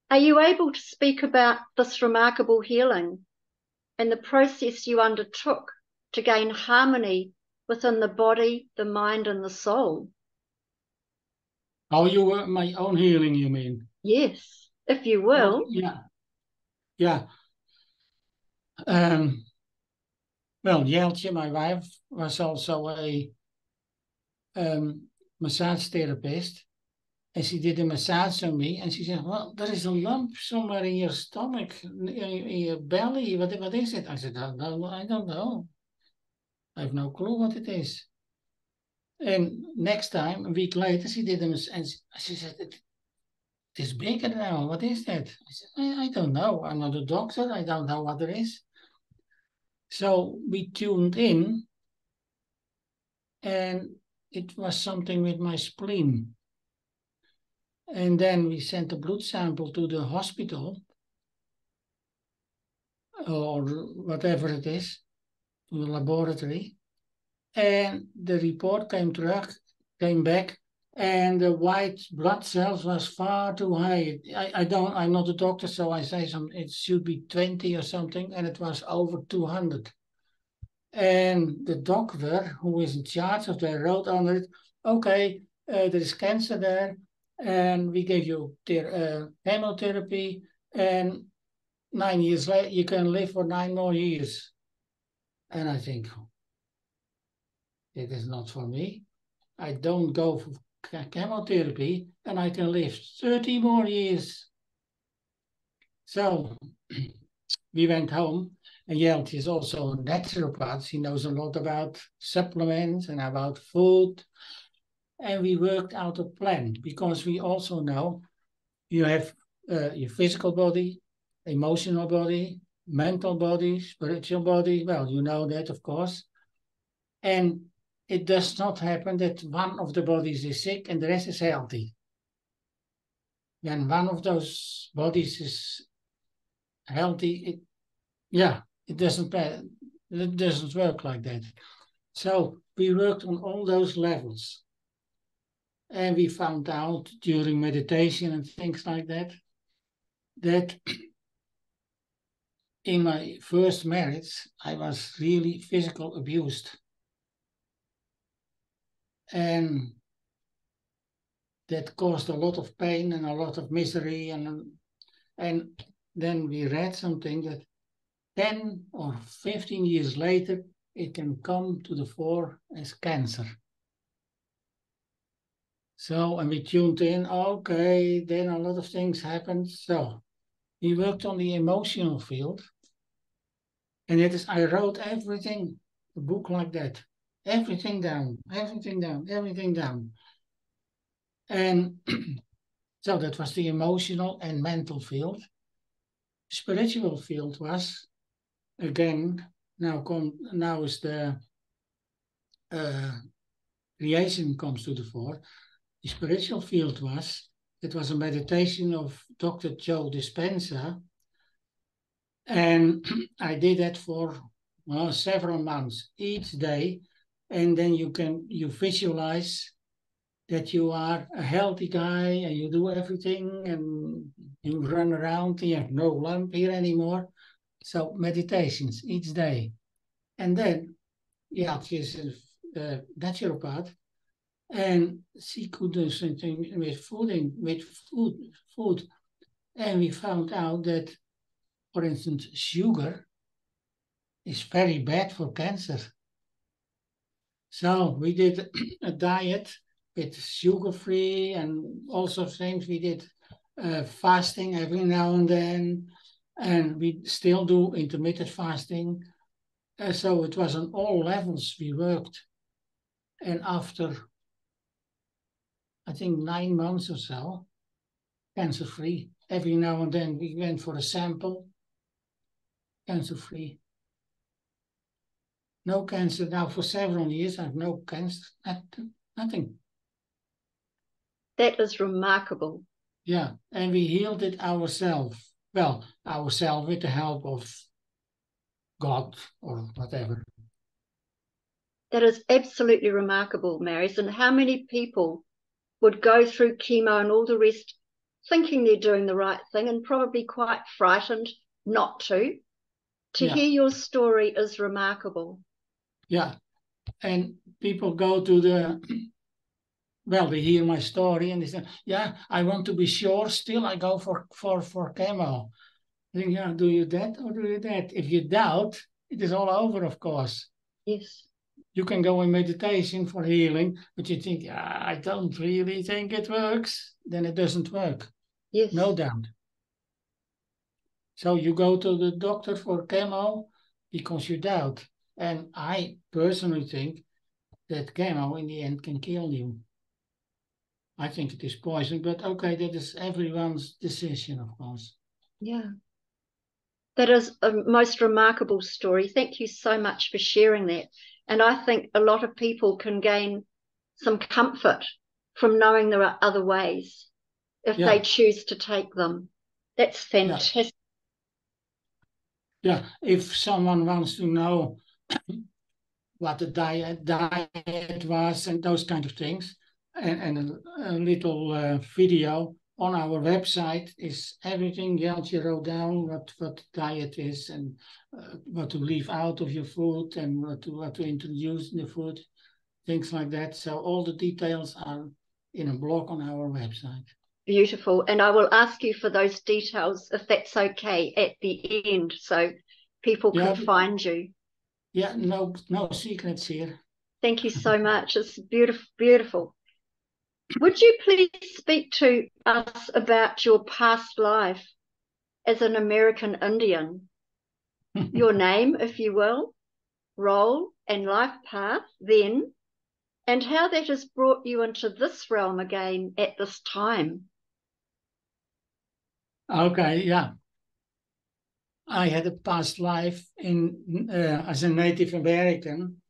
Are you able to speak about this remarkable healing and the process you undertook to gain harmony within the body, the mind, and the soul?
Oh, you were my own healing, you mean?
Yes, if you
Well,
will.
yeah. Um, well, Jeltje, my wife, was also a massage therapist. And she did a massage on me. And she said, well, there is a lump somewhere in your stomach, in your belly. What is it? I said, no, I don't know. I have no clue what it is. And next time, a week later, she did a massage. And she said, it is bigger now. What is that? I said, I don't know. I'm not a doctor. I don't know what it is. So we tuned in and it was something with my spleen. And then we sent a blood sample to the hospital, or whatever it is, to the laboratory. And the report came back, and the white blood cells was far too high. I'm not a doctor, so I say it should be 20 or something, and it was over 200. And the doctor who is in charge of that wrote on it, okay, there is cancer there, and we gave you chemotherapy, and 9 years later, you can live for 9 more years. And I think, it is not for me. I don't go for chemotherapy, and I can live 30 more years. So we went home, and Jelt is also a naturopath. He knows a lot about supplements and about food. And we worked out a plan, because we also know you have your physical body, emotional body, mental body, spiritual body. Well, you know that, of course. And it does not happen that one of the bodies is sick and the rest is healthy. When one of those bodies is healthy, it doesn't work like that. So we worked on all those levels. And we found out during meditation and things like that in my first marriage, I was really physically abused. And that caused a lot of pain and a lot of misery. And then we read something that 10 or 15 years later, it can come to the fore as cancer. So, and we tuned in, okay, then a lot of things happened. So we worked on the emotional field. And I wrote everything, a book like that, everything down. And so that was the emotional and mental field. Spiritual field was, again, now is the creation comes to the fore. The spiritual field it was a meditation of Dr. Joe Dispenza. And I did that for several months, each day. And then you visualize that you are a healthy guy and you do everything and you run around and you have no lump here anymore. So meditations each day. And then, she's a naturopath, and she could do something with food. And we found out that, for instance, sugar is very bad for cancer. So we did a diet with sugar-free and all sorts of things. We did fasting every now and then, and we still do intermittent fasting. So it was on all levels we worked. And after, I think, 9 months or so, cancer-free. Every now and then we went for a sample, cancer-free. No cancer now for several years. I have no cancer, nothing.
That is remarkable.
Yeah, and we healed it ourselves. Well, ourselves with the help of God or whatever.
That is absolutely remarkable, Marius. And how many people would go through chemo and all the rest thinking they're doing the right thing and probably quite frightened not to? To hear your story is remarkable.
Yeah, and people go to they hear my story and they say, I want to be sure, still I go for chemo. I think, do you that or do you that? If you doubt, it is all over, of course.
Yes.
You can go in meditation for healing, but you think, I don't really think it works, then it doesn't work.
Yes.
No doubt. So you go to the doctor for chemo because you doubt. And I personally think that chemo in the end can kill you. I think it is poison, but okay, that is everyone's decision, of course.
Yeah. That is a most remarkable story. Thank you so much for sharing that. And I think a lot of people can gain some comfort from knowing there are other ways if
Yeah,
they choose to take them. That's
yeah,
fantastic.
yeah. If someone wants to know what the diet was and those kind of things, and a little video on our website is everything. Jeltje wrote down what diet is and what to leave out of your food and what to introduce in the food, things like that. So all the details are in a blog on our website.
Beautiful. And I will ask you for those details, if that's okay, at the end so people can find you.
Yeah, no secrets here.
Thank you so much. It's beautiful, beautiful. Would you please speak to us about your past life as an American Indian? Your name, if you will, role and life path then, and how that has brought you into this realm again at this time.
Okay, yeah. I had a past life in as a Native American,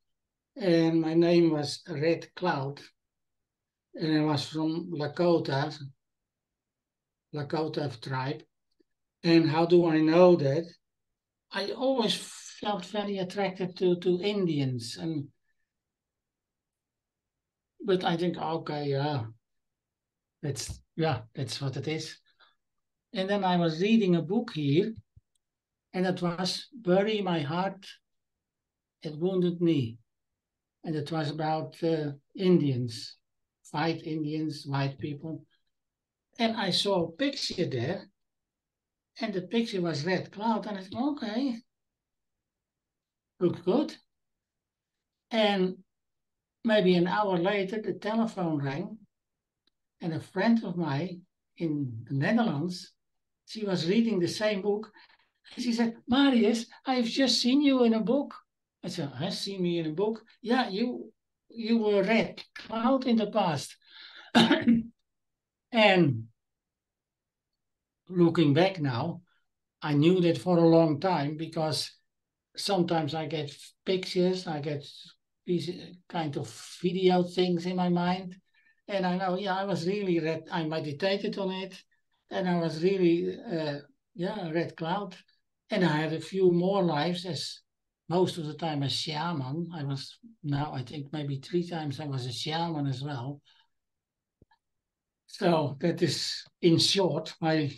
and my name was Red Cloud, and I was from Lakota tribe. And how do I know that? I always felt very attracted to Indians, but I think okay, that's what it is. And then I was reading a book here, and it was "Bury My Heart at Wounded Knee," and it was about Indians, white people. And I saw a picture there, and the picture was Red Cloud, and I thought, okay, looked good. And maybe an hour later, the telephone rang, and a friend of mine in the Netherlands, she was reading the same book, and she said, "Marius, I've just seen you in a book." I said, "I seen me in a book? Yeah, you were Red Cloud in the past." And looking back now, I knew that for a long time because sometimes I get pictures, I get these kind of video things in my mind. And I know, yeah, I was really red. I meditated on it and I was really, a red cloud. And I had a few more lives as most of the time a shaman. I was now, I think maybe 3 times I was a shaman as well. So that is, in short, my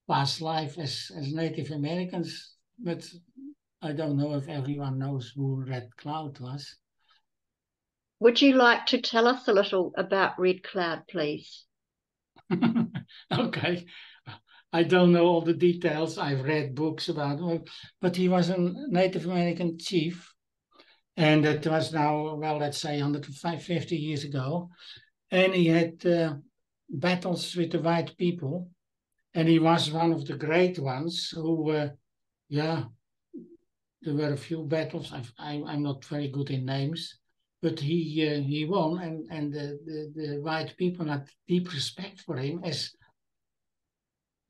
past life as Native Americans. But I don't know if everyone knows who Red Cloud was.
Would you like to tell us a little about Red Cloud, please?
Okay. I don't know all the details. I've read books about him, but he was a Native American chief. And it was now, well, let's say 150 years ago. And he had battles with the white people. And he was one of the great ones who, there were a few battles. I'm not very good in names, but he won, and the white people had deep respect for him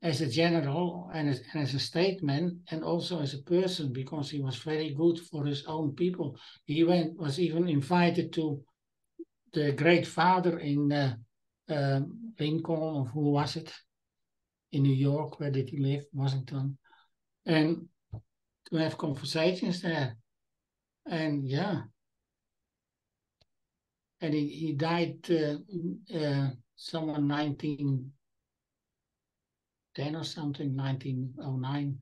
as a general and as a statesman and also as a person because he was very good for his own people. He was even invited to the great father in Lincoln, or who was it? In New York, where did he live? Washington. And to have conversations there. And yeah, and he died somewhere 1910 or something, 1909.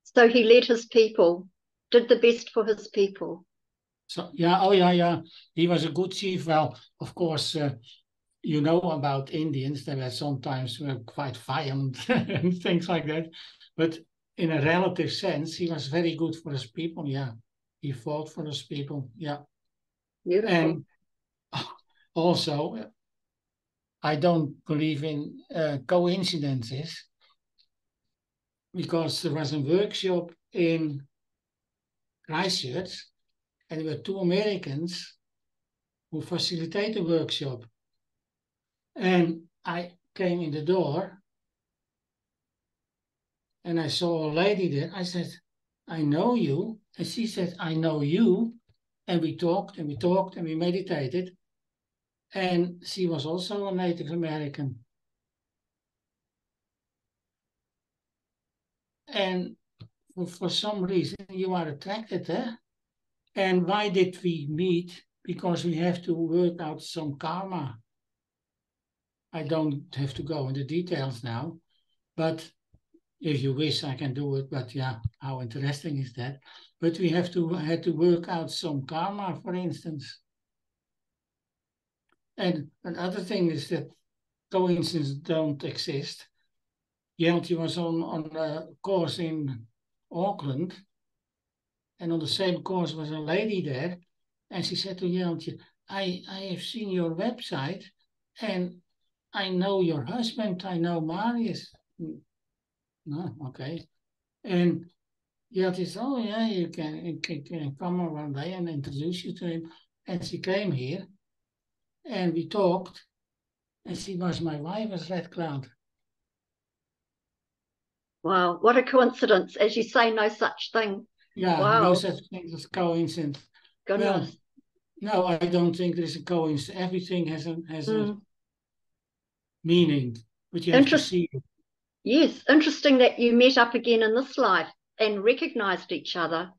So he led his people, did the best for his people.
So yeah. He was a good chief. Well, of course, you know about Indians. They were sometimes quite violent and things like that. But in a relative sense, he was very good for his people. Yeah, he fought for his people. Yeah,
Beautiful.
and also, I don't believe in coincidences because there was a workshop in Christchurch and there were 2 Americans who facilitated the workshop. And I came in the door and I saw a lady there. I said, I know you. And she said, I know you. And we talked and we talked and we meditated. And she was also a Native American. And for some reason, you are attracted, eh? And why did we meet? Because we have to work out some karma. I don't have to go into details now, but if you wish, I can do it. But yeah, how interesting is that? But we had to work out some karma, for instance. And another thing is that coincidences don't exist. Jeltje was on a course in Auckland, and on the same course was a lady there, and she said to Jeltje, I have seen your website, and I know your husband, I know Marius. No, okay. And Jeltje said, oh yeah, you can come on one day and introduce you to him. And she came here, and we talked, and she was my wife as Red Cloud.
Wow, what a coincidence. As you say, no such thing.
Yeah,
Wow.
no such thing as coincidence.
Goodness.
Well, no, I don't think there is a coincidence. Everything has a meaning, but you have to see it.
Yes, interesting that you met up again in this life and recognized each other.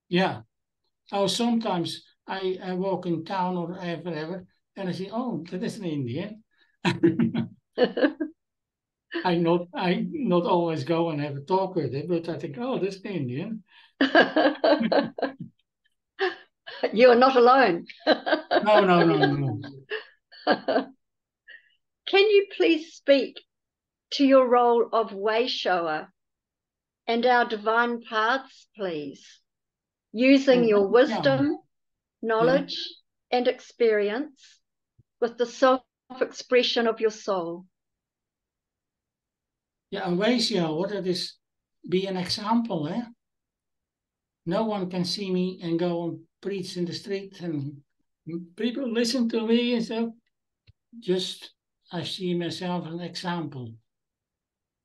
Yeah.
Oh, sometimes I walk in town or wherever, and I say, oh, that is an Indian. I not always go and have a talk with it, but I think, oh, that's an Indian.
You are not alone.
No.
Can you please speak to your role of way shower and our divine paths, please, using your wisdom, knowledge, and experience with the self-expression of your soul?
Yeah, a way shower, that is be an example, eh? No one can see me and go and preach in the street and people listen to me and so. Just I see myself as an example.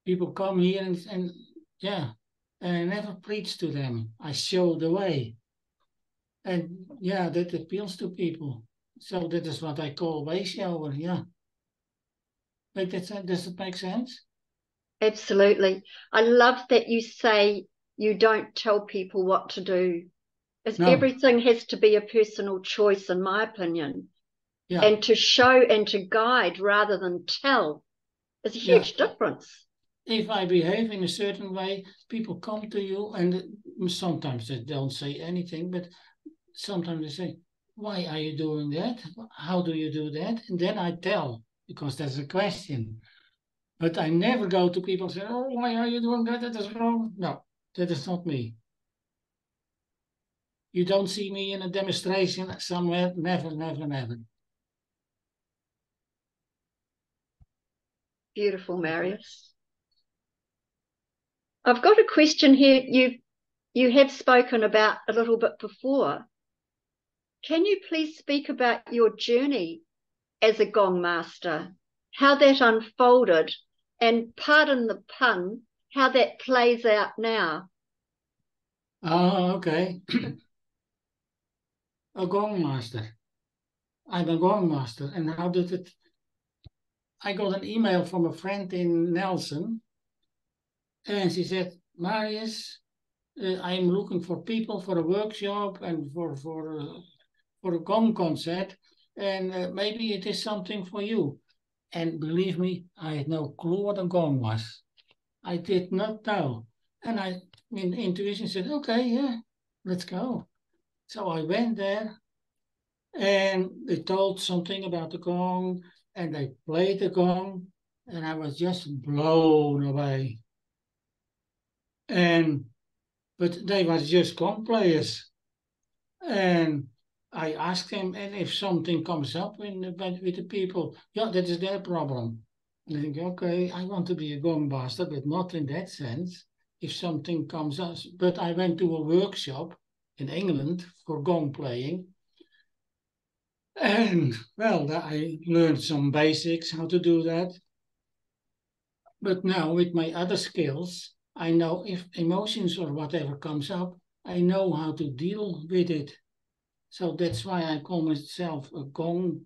People come here and and I never preach to them. I show the way. And yeah, that appeals to people. So that is what I call way shower, yeah. Like does it make sense?
Absolutely. I love that you say you don't tell people what to do. As everything has to be a personal choice, in my opinion. Yeah. And to show and to guide rather than tell is a huge difference.
If I behave in a certain way, people come to you and sometimes they don't say anything, but sometimes they say, why are you doing that? How do you do that? And then I tell, because that's a question. But I never go to people and say, oh, why are you doing that? That is wrong. No, that is not me. You don't see me in a demonstration somewhere. Never.
Beautiful, Marius. I've got a question here you have spoken about a little bit before. Can you please speak about your journey as a gong master, how that unfolded, and pardon the pun, how that plays out now?
Oh, okay. A gong master. I'm a gong master. And how did it? I got an email from a friend in Nelson, and she said, Marius, I'm looking for people for a workshop and for a gong concert, and maybe it is something for you. And believe me, I had no clue what a gong was. I did not know. And intuition said, okay, yeah, let's go. So I went there, and they told something about the gong, and they played the gong, and I was just blown away. But they were just gong players. And I asked them, and if something comes up with the people, yeah, that is their problem. And I think, okay, I want to be a gong master, but not in that sense. If something comes up, but I went to a workshop in England for gong playing. And well, I learned some basics, how to do that. But now with my other skills, I know if emotions or whatever comes up, I know how to deal with it. So that's why I call myself a gong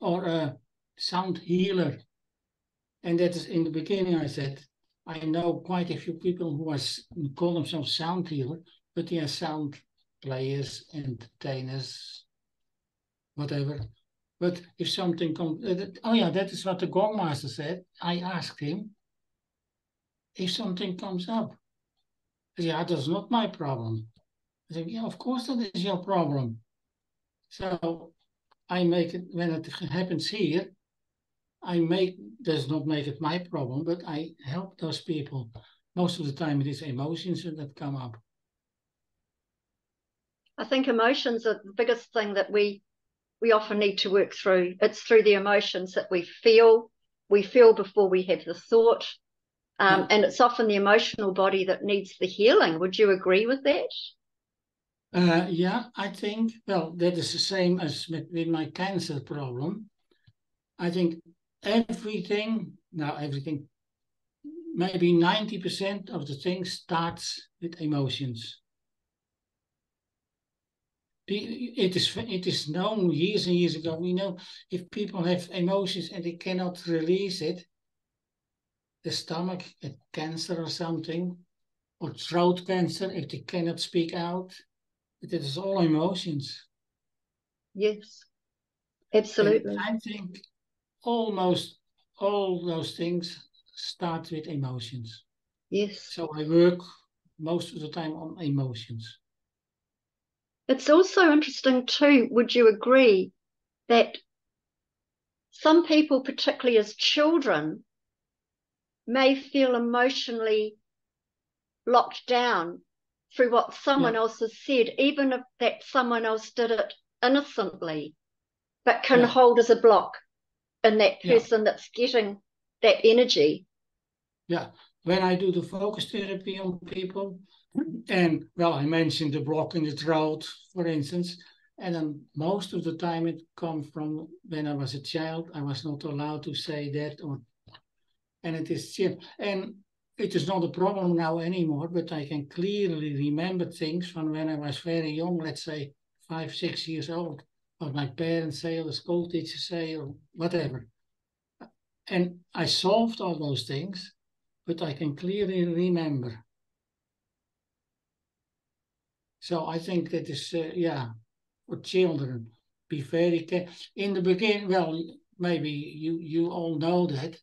or a sound healer. And that is in the beginning I said, I know quite a few people who call themselves sound healer, but they are sound players, entertainers, whatever. But if something comes, oh yeah, that is what the gong master said. I asked him, if something comes up, I said, yeah, that's not my problem. I said, yeah, of course that is your problem. So I make it, when it happens here, does not make it my problem, but I help those people. Most of the time it is emotions that come up.
I think emotions are the biggest thing that we often need to work through. It's through the emotions that we feel before we have the thought. And it's often the emotional body that needs the healing. Would you agree with that?
Yeah, I think, well, that is the same as with my cancer problem. I think everything, maybe 90% of the things starts with emotions. It is known years and years ago. We know if people have emotions and they cannot release it, the stomach, cancer or something, or throat cancer, if they cannot speak out, it is all emotions.
Yes, absolutely.
And I think almost all those things start with emotions.
Yes.
So I work most of the time on emotions.
It's also interesting too, would you agree, that some people, particularly as children, may feel emotionally locked down through what someone else has said, even if that someone else did it innocently, but can hold as a block in that person that's getting that energy.
Yeah, when I do the focus therapy on people, and well, I mentioned the block in the throat, for instance, and then most of the time it comes from when I was a child. I was not allowed to say that, and it is not a problem now anymore. But I can clearly remember things from when I was very young, let's say 5, 6 years old, what my parents say or the school teachers say or whatever. And I solved all those things, but I can clearly remember. So I think that is, for children, be very careful. In the beginning, well, maybe you all know that,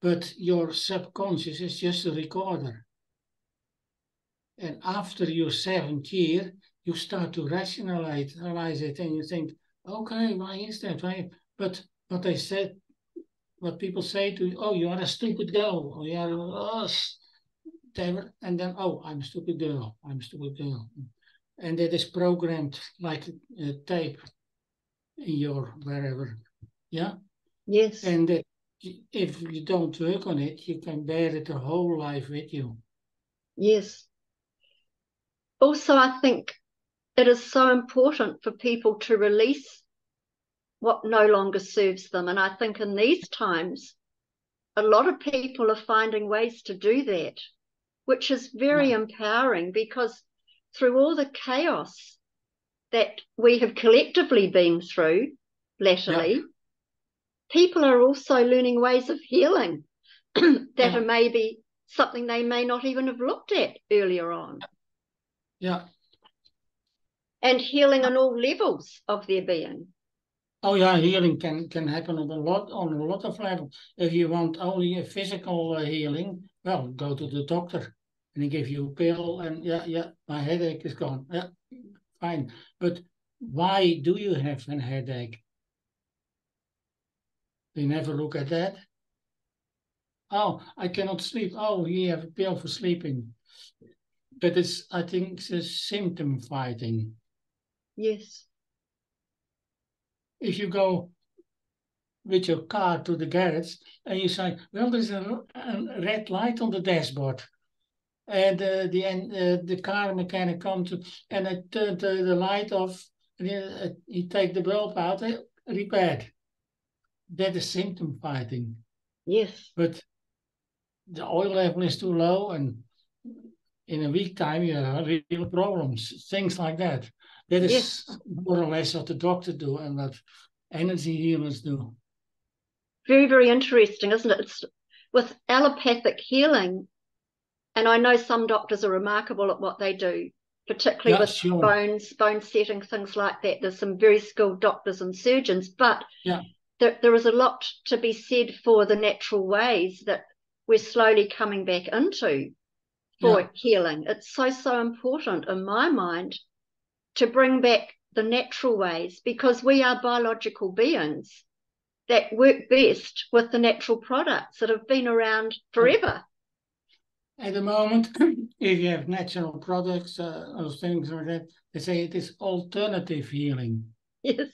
but your subconscious is just a recorder. And after your 7th year, you start to rationalize it, and you think, okay, why is that? Why? But what people say to you, oh, you are a stupid girl, or you are, and then, oh, I'm a stupid girl, and that is programmed like a tape in your wherever, yeah.
Yes.
And that if you don't work on it, you can bear it the whole life with you.
Yes. Also, I think it is so important for people to release what no longer serves them. And I think in these times, a lot of people are finding ways to do that, which is very empowering, because through all the chaos that we have collectively been through latterly, people are also learning ways of healing that are maybe something they may not even have looked at earlier on.
Yeah.
And healing on all levels of their being.
Oh yeah, healing can happen on a lot of levels. If you want only a physical healing, well, go to the doctor and he give you a pill, and my headache is gone. Yeah, fine. But why do you have a headache? You never look at that. Oh, I cannot sleep. Oh, you have a pill for sleeping. But I think it's a symptom fighting.
Yes.
If you go with your car to the garage and you say, well, there's a red light on the dashboard. And the car mechanic comes and I turn the light off, and he take the bulb out, repaired. That is symptom fighting.
Yes.
But the oil level is too low, and in a week time you have real problems, things like that. That
Yes.
is more or less what the doctor do and what energy healers do.
Very, very interesting, isn't it? It's with allopathic healing, and I know some doctors are remarkable at what they do, particularly
Yeah,
with
sure.
bone setting, things like that. There's some very skilled doctors and surgeons, but
Yeah,
there is a lot to be said for the natural ways that we're slowly coming back into for
yeah.
healing. It's so, so important in my mind to bring back the natural ways, because we are biological beings that work best with the natural products that have been around forever.
At the moment, if you have natural products or things like that, they say it is alternative healing.
Yes.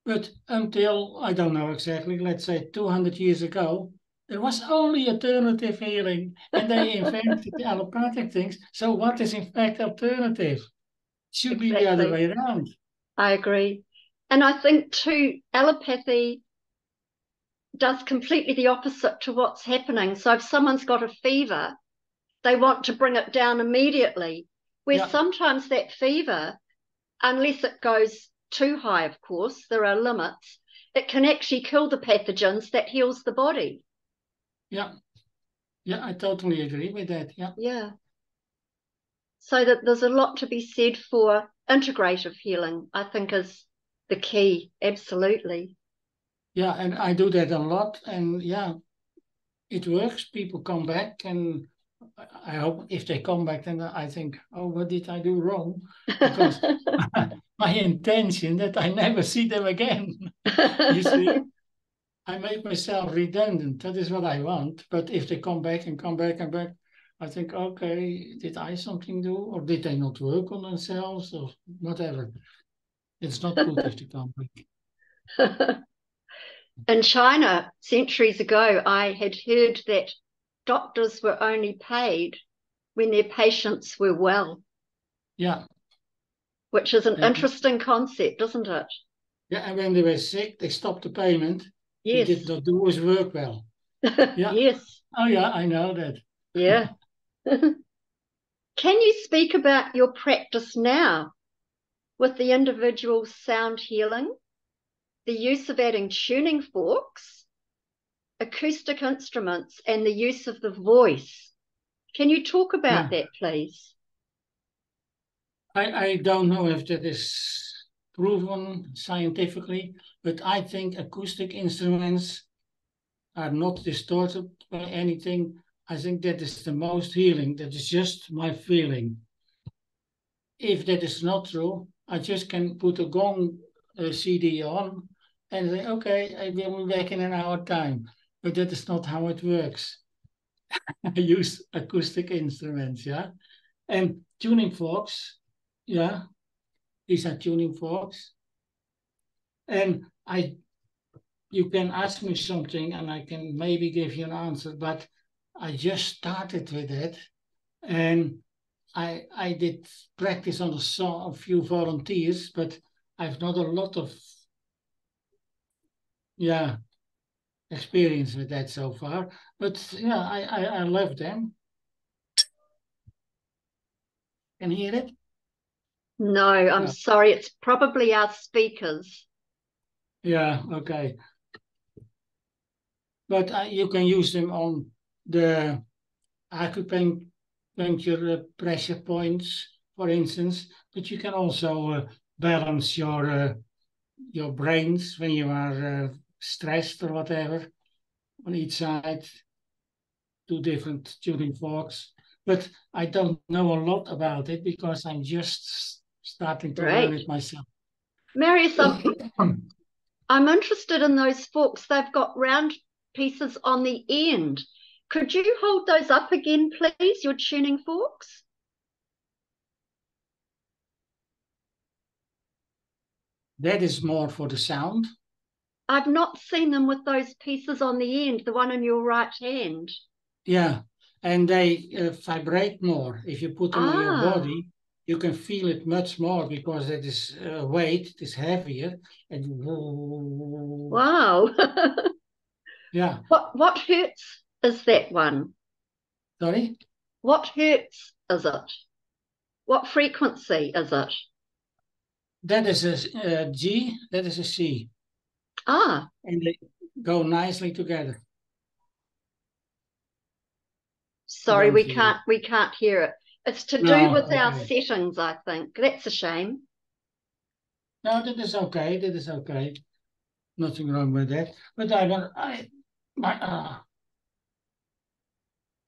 But until, I don't know exactly, let's say 200 years ago, there was only alternative healing, and they invented the allopathic things. So what is in fact alternative? Should be the other
Exactly.
way around.
I agree. And I think too, allopathy does completely the opposite to what's happening. So if someone's got a fever, they want to bring it down immediately. Where
Yeah,
sometimes that fever, unless it goes too high, of course, there are limits, it can actually kill the pathogens that heals the body.
yeah, yeah, I totally agree with that. Yeah.
Yeah. So that there's a lot to be said for integrative healing, I think is the key. Absolutely.
Yeah, and I do that a lot, and yeah, it works. People come back, and I hope if they come back, then I think, oh, what did I do wrong? Because my intention that I never see them again. You see, I make myself redundant. That is what I want. But if they come back and come back and back, I think, okay, did I something do, or did they not work on themselves, or whatever? It's not good if they come back.
In China, centuries ago, I had heard that doctors were only paid when their patients were well,
Yeah.
which is an
And
interesting concept, isn't it?
yeah, and when they were sick, they stopped the payment. He
Yes.
did not do his work well. Yeah.
Yes.
Oh, yeah, I know that.
Yeah. Can you speak about your practice now with the individual sound healing, the use of adding tuning forks, acoustic instruments, and the use of the voice? Can you talk about
Yeah.
that, please?
I don't know if that is proven scientifically, but I think acoustic instruments are not distorted by anything. I think that is the most healing. That is just my feeling. If that is not true, I just can put a gong CD on and say, okay, I will be back in an hour time. But that is not how it works. I use acoustic instruments, yeah. And tuning forks, yeah, these are tuning forks. And you can ask me something and I can maybe give you an answer, but I just started with it. And I did practice on a few volunteers, but I've not a lot of experience with that so far. But yeah, I love them. Can you hear it?
No, I'm
No.
sorry. It's probably our speakers.
Yeah, okay. But you can use them on the acupuncture pressure points, for instance. But you can also balance your brains when you are stressed or whatever on each side, two different tuning forks. But I don't know a lot about it because I'm just starting to learn
Great.
it myself.
Marius, I'm interested in those forks. They've got round pieces on the end. Could you hold those up again, please, your tuning forks?
That is more for the sound.
I've not seen them with those pieces on the end, the one in your right hand.
Yeah, and they vibrate more. If you put them on your
Ah,
body, you can feel it much more because it is weight, it is heavier, and
wow.
yeah,
What hertz is that one?
Sorry?
What hertz is it? What frequency is it?
That is a G, that is a C.
Ah,
And they go nicely together.
sorry, we can't hear it. It's to do with
No,
our
okay.
settings, I think. That's a shame.
No, that is okay. That is okay. Nothing wrong with that. But I don't.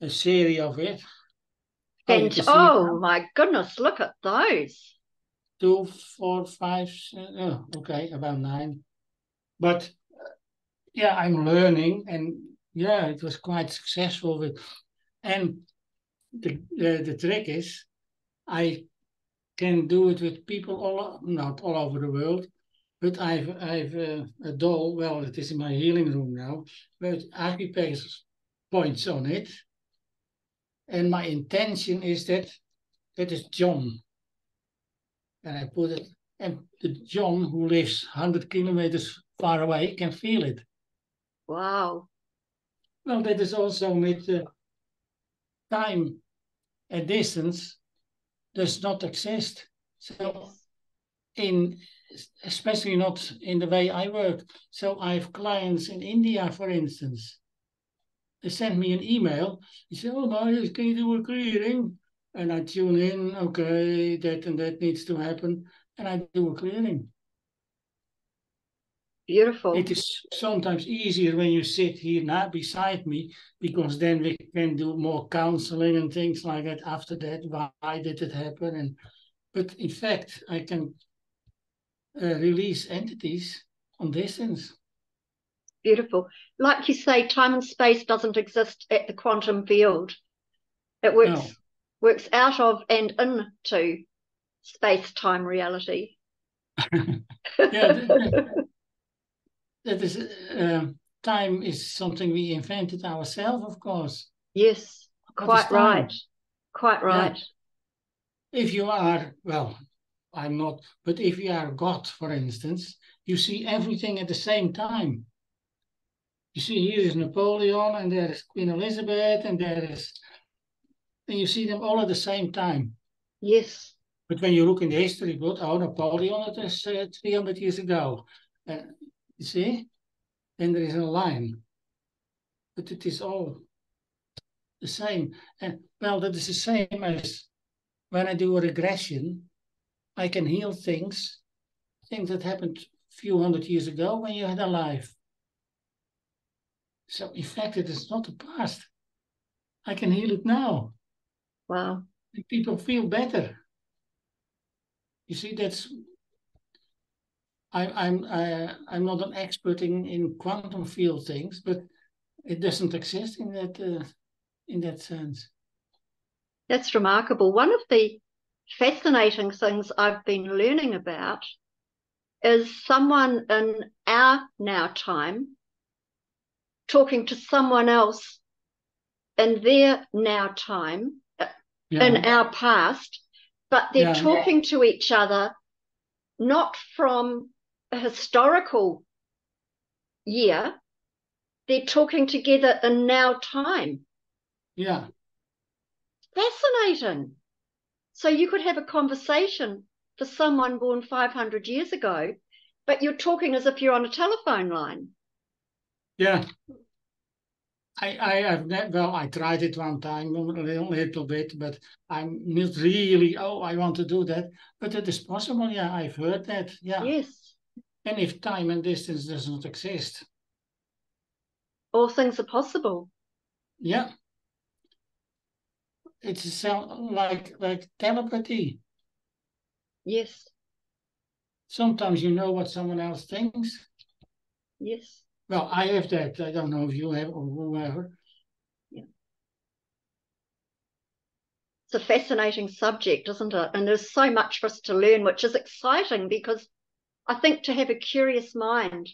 A series of it. Oh, you
And
can see it
oh
now.
my goodness, look at those.
2, 4, 5. Okay, about 9. But yeah, I'm learning, and yeah, it was quite successful with. And the trick is, I can do it with people not all over the world, but I've a doll. Well, it is in my healing room now, but archipelago points on it, and my intention is that is John, and I put it, and the John who lives 100 kilometers far away can feel it.
Wow.
Well, that is also with time and distance does not exist. So
Yes.
in especially not in the way I work. So I have clients in India, for instance. They send me an email. They say, "Oh, Marius, can you do a clearing?" And I tune in. Okay, that and that needs to happen, and I do a clearing.
Beautiful.
It is sometimes easier when you sit here now beside me, because then we can do more counseling and things like that. After that, why did it happen? But in fact, I can release entities on distance.
Beautiful. Like you say, time and space doesn't exist at the quantum field. It
No.
works out of and into space-time reality.
Yeah, that is time is something we invented ourselves, of course.
Yes,
What is
quite right.
time?
Quite
Yeah,
right.
if you are, well, I'm not, but if you are God, for instance, you see everything at the same time. You see, here is Napoleon, and there is Queen Elizabeth, and and you see them all at the same time.
Yes.
But when you look in the history book, oh, Napoleon, it is 300 years ago. You see, then there is a line, but it is all the same. And well, that is the same as when I do a regression, I can heal things that happened a few hundred years ago when you had a life. So in fact, it is not the past. I can heal it now.
Wow.
And people feel better. You see, that's I'm not an expert in quantum field things, but it doesn't exist in that sense.
That's remarkable. One of the fascinating things I've been learning about is someone in our now time talking to someone else in their now time, in
Yeah,
our past, but they're
yeah,
talking to each other not from a historical year, they're talking together in now time.
yeah,
Fascinating. So you could have a conversation for someone born 500 years ago, but you're talking as if you're on a telephone line.
yeah. I tried it one time a little bit, but I'm not really, oh, I want to do that. But it is possible, yeah, I've heard that, yeah.
Yes,
And if time and distance does not exist,
all things are possible.
yeah, it's like telepathy.
Yes,
Sometimes you know what someone else thinks.
yes.
Well, I have that. I don't know if you have or whoever.
Yeah. It's a fascinating subject, isn't it? And there's so much for us to learn, which is exciting because I think to have a curious mind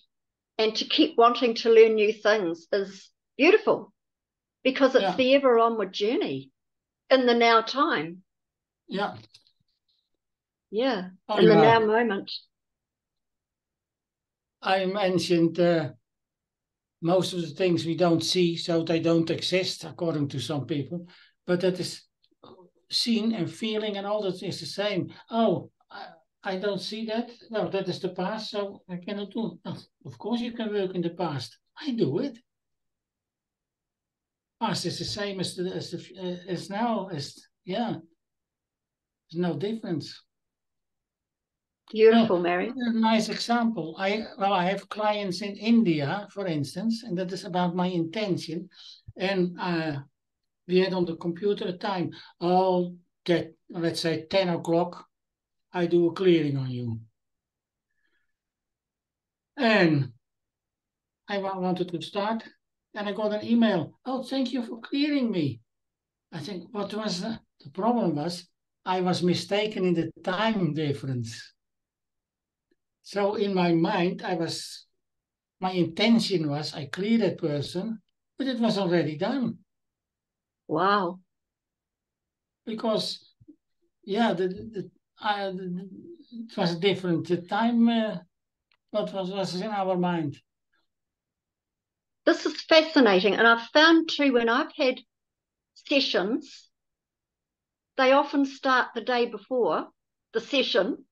and to keep wanting to learn new things is beautiful because it's
Yeah,
the ever onward journey in the now time.
yeah.
Yeah,
Oh,
in the now
yeah.
moment.
I mentioned most of the things we don't see, so they don't exist, according to some people. But that is seen and feeling and all that is the same. Oh, I don't see that. Well, that is the past, so I cannot do. Oh, of course, you can work in the past. I do it. Past is the same as now. Yeah, there's no difference.
Beautiful,
Well,
Marius.
a nice example. I have clients in India, for instance, and that is about my intention. And we had on the computer a time. Oh, that let's say 10 o'clock. I do a clearing on you. And I wanted to start, and I got an email. Oh, thank you for clearing me. I think what was the problem was I was mistaken in the time difference. So in my mind, my intention was I clear that person, but it was already done.
Wow.
Because, yeah, it was different. The time, what was in our mind.
This is fascinating. And I've found too, when I've had sessions, they often start the day before the session.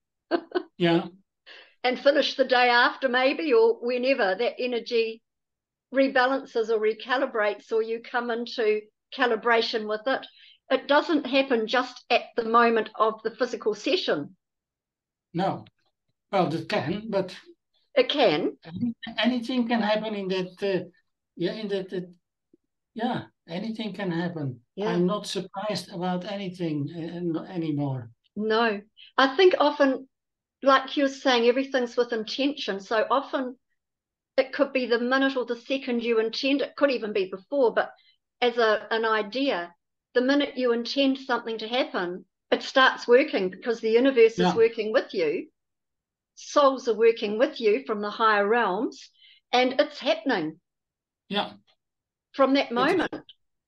Yeah.
And finish the day after, maybe, or whenever that energy rebalances or recalibrates, or you come into calibration with it. It doesn't happen just at the moment of the physical session.
No. Well, it can, but
it can.
Anything can happen in that. Yeah, anything can happen.
Yeah.
I'm not surprised about anything anymore.
No, I think often, like you're saying, everything's with intention. So often it could be the minute or the second you intend. It could even be before, but as an idea, the minute you intend something to happen, it starts working because the universe is working with you. Souls are working with you from the higher realms, and it's happening.
Yeah.
From that moment,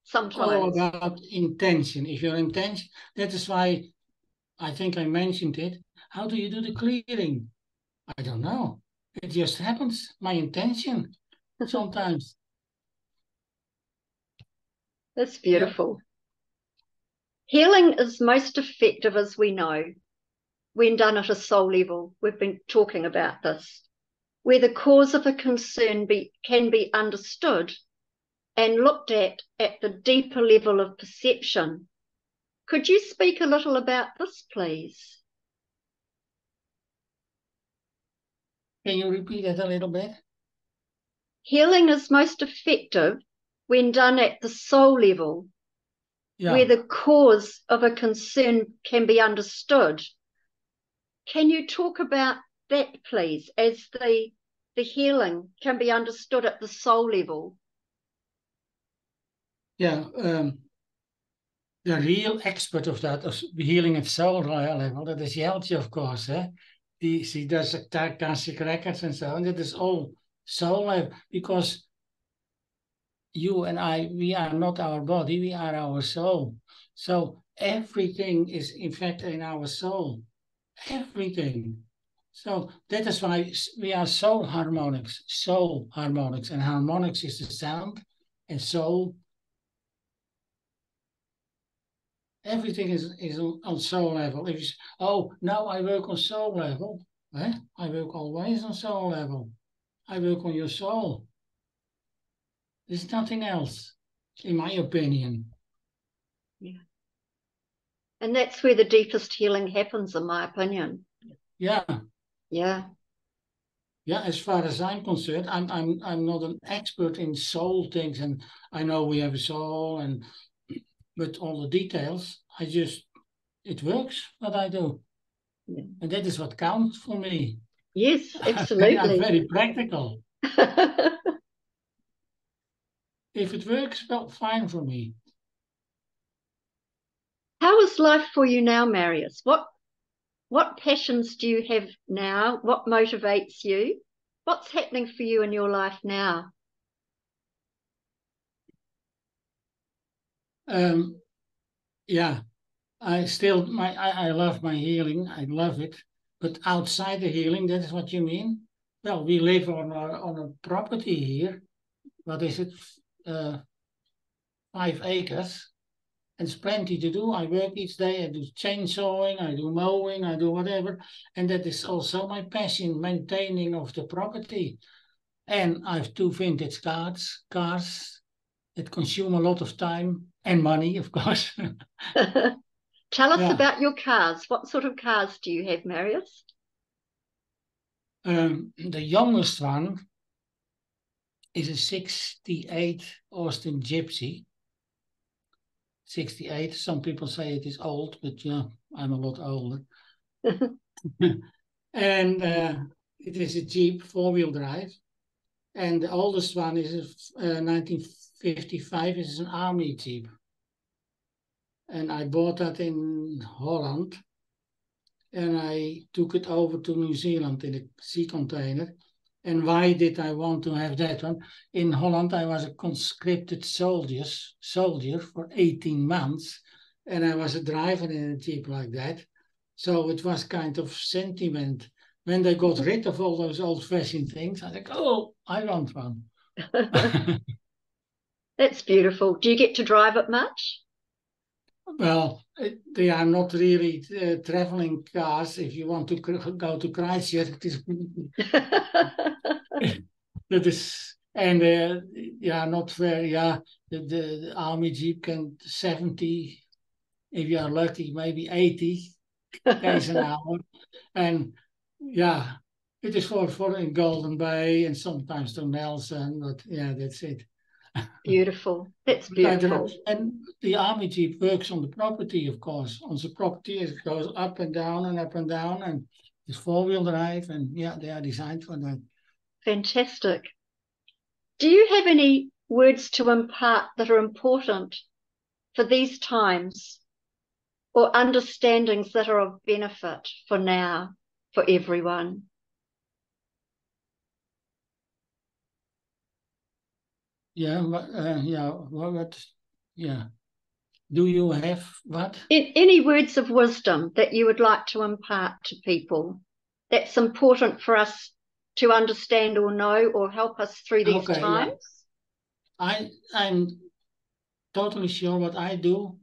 sometimes.
All about intention. If your intention, that is why I think I mentioned it. How do you do the clearing? I don't know. It just happens. My intention sometimes.
That's beautiful. Yeah. Healing is most effective, as we know, when done at a soul level. We've been talking about this, where the cause of a concern can be understood and looked at the deeper level of perception. Could you speak a little about this, please?
Can you repeat that a little bit?
Healing is most effective when done at the soul level, where the cause of a concern can be understood. Can you talk about that, please, as the healing can be understood at the soul level?
Yeah, the real expert of that, of healing at soul level, that is Jeltje, of course. She does Akashic records and so on. That is all soul level, because you and I, we are not our body, we are our soul. So everything is in fact in our soul. Everything. So that is why we are soul harmonics, and harmonics is the sound, and soul. Everything is on soul level. If you say, oh, now I work on soul level, I work always on soul level. I work on your soul. There's nothing else, in my opinion.
Yeah. And that's where the deepest healing happens, in my opinion.
Yeah.
Yeah.
Yeah, as far as I'm concerned, I'm not an expert in soul things, and I know we have a soul, but all the details, it works what I do. Yeah. And that is what counts for me.
Yes, absolutely.
I'm very practical. If it works, well, fine for me.
How is life for you now, Marius? What passions do you have now? What motivates you? What's happening for you in your life now?
Yeah, I love my healing. I love it. But outside the healing, that is what you mean? Well, we live on a property here. what is it, 5 acres. And it's plenty to do. I work each day, I do chainsawing, I do mowing, I do whatever. And that is also my passion, maintaining of the property. And I have 2 vintage cars that consume a lot of time and money, of course.
Tell us
Yeah.
about your cars. What sort of cars do you have, Marius?
The youngest one is a 68 Austin Gypsy. 68. Some people say it is old, but yeah, I'm a lot older. And it is a Jeep 4-wheel drive. And the oldest one is 1955. It is an army Jeep. And I bought that in Holland. And I took it over to New Zealand in a sea container. And why did I want to have that one? In Holland, I was a conscripted soldier for 18 months. And I was a driver in a Jeep like that. So it was kind of sentiment. When they got rid of all those old-fashioned things, I think, oh, I want one.
That's beautiful. Do you get to drive it much?
Well, they are not really traveling cars. If you want to go to Christchurch, it is that is, and yeah, not very. Yeah, the army jeep can 70, if you are lucky, maybe 80 k's an hour, and yeah, it is for in Golden Bay and sometimes to Nelson, but yeah, that's it.
Beautiful. That's
But I drive,
beautiful.
and the army jeep works on the property, of course. On the property, it goes up and down and up and down, and it's 4-wheel drive, and yeah, they are designed for that.
Fantastic. Do you have any words to impart that are important for these times, or understandings that are of benefit for now, for everyone?
Yeah, yeah. Do you have what?
Any words of wisdom that you would like to impart to people that's important for us to understand or know or help us through these
Okay, yeah.
times?
I'm totally sure what I do.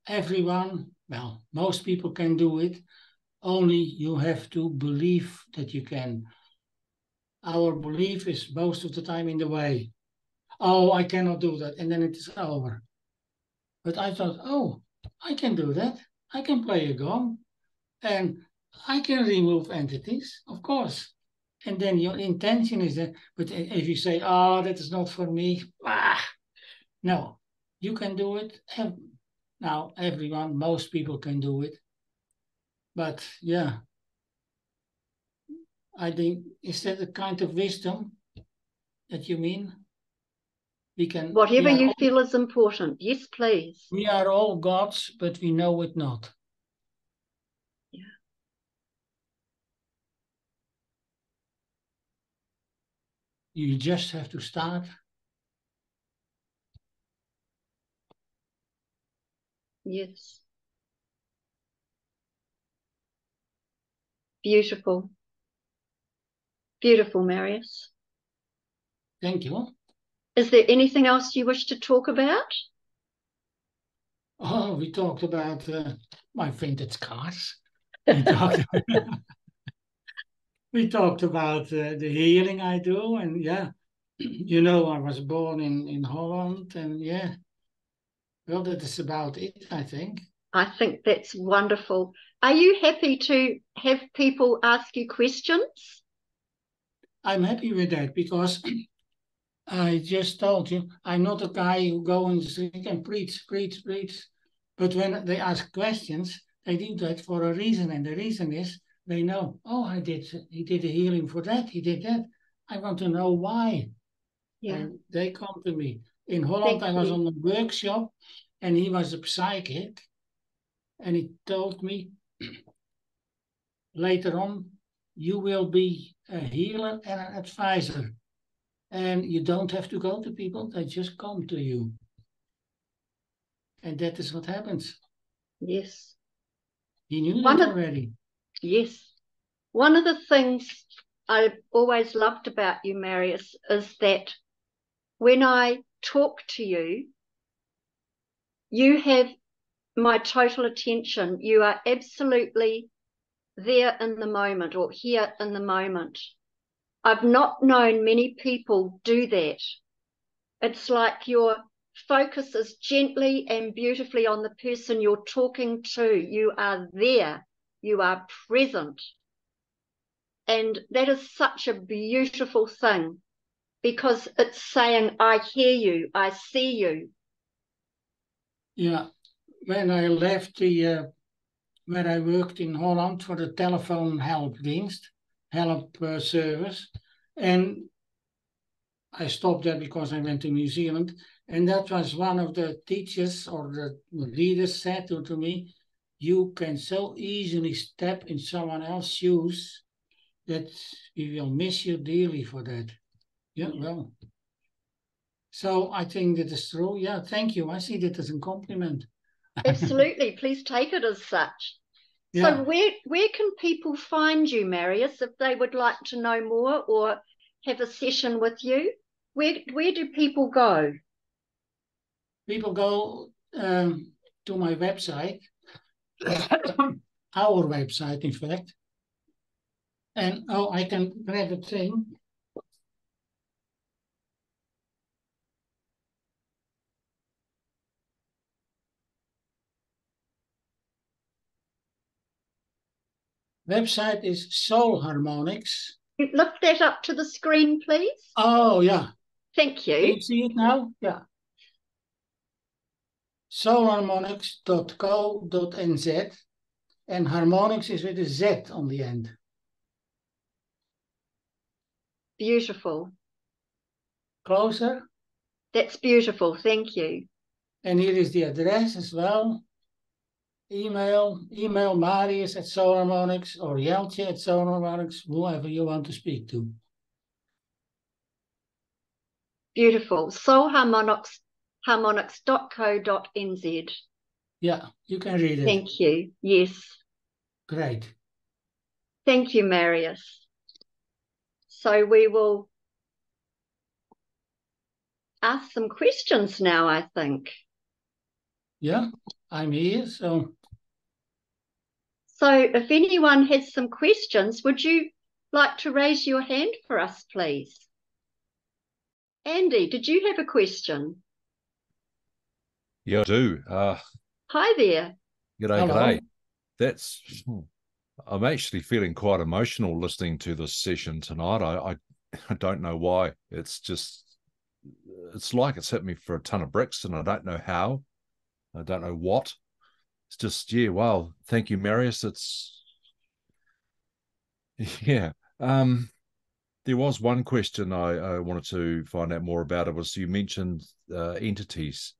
Everyone, well, most people can do it. Only you have to believe that you can. Our belief is most of the time in the way. Oh, I cannot do that. And then it is over. But I thought, oh, I can do that. I can play a gong and I can remove entities, of course. And then your intention is that, but if you say, oh, that is not for me, no, you can do it. Now, everyone, most people can do it. But yeah, I think, is that a kind of wisdom that you mean?
Whatever you feel is important. Yes, please.
We are all gods, but we know it not.
Yeah.
You just have to start.
Yes. Beautiful. Beautiful, Marius.
Thank you.
Is there anything else you wish to talk about?
Oh, we talked about my vintage cars. We talked, we talked about the healing I do. And yeah, you know, I was born in Holland. And yeah, well, that is about it, I think.
I think that's wonderful. Are you happy to have people ask you questions?
I'm happy with that because I just told you, I'm not a guy who go in the street and preach. But when they ask questions, they do that for a reason. And the reason is they know, oh, he did a healing for that. He did that. I want to know why.
Yeah.
And they come to me. In Holland,
Thank
I was
you.
on a workshop and he was a psychic. And he told me later on, you will be a healer and an advisor. And you don't have to go to people, they just come to you. And that is what happens.
Yes.
He knew that already.
Yes. One of the things I've always loved about you, Marius, is that when I talk to you, you have my total attention. You are absolutely there in the moment, or here in the moment. I've not known many people do that. It's like your focus is gently and beautifully on the person you're talking to. You are there. You are present. And that is such a beautiful thing, because it's saying, I hear you, I see you.
Yeah, when I left where I worked in Holland for the telephone help service, and I stopped there because I went to New Zealand, and that was one of the teachers or the leaders said to me, you can so easily step in someone else's shoes that we will miss you dearly for that. Yeah, well. So I think that is true. Yeah, thank you. I see that as a compliment.
Absolutely. Please take it as such.
Yeah.
So where can people find you, Marius, if they would like to know more or have a session with you? Where do people go?
People go to my website, our website, in fact. And I can grab a thing. Website is Soul Harmonics.
Lift that up to the screen, please.
Oh, yeah.
Thank you.
Can you see it now? Yeah. soulharmonics.co.nz, and harmonics is with a Z on the end.
Beautiful.
Closer.
That's beautiful. Thank you.
And here is the address as well. Email Marius at Soulharmonics or Jeltje at Soulharmonics, whoever you want to speak to.
Beautiful. Soulharmonics.co.nz.
Yeah, you can read it.
Thank you. Yes.
Great.
Thank you, Marius. So we will ask some questions now, I think.
Yeah, I'm here, so.
So if anyone has some questions, would you like to raise your hand for us, please? Andy, did you have a question?
Yeah, I do.
Hi there.
G'day. I'm actually feeling quite emotional listening to this session tonight. I don't know why. It's like it's hit me for a ton of bricks, and I don't know how. I don't know what. It's just, yeah, wow. Thank you, Marius. Yeah. There was one question I wanted to find out more about. It was, you mentioned entities,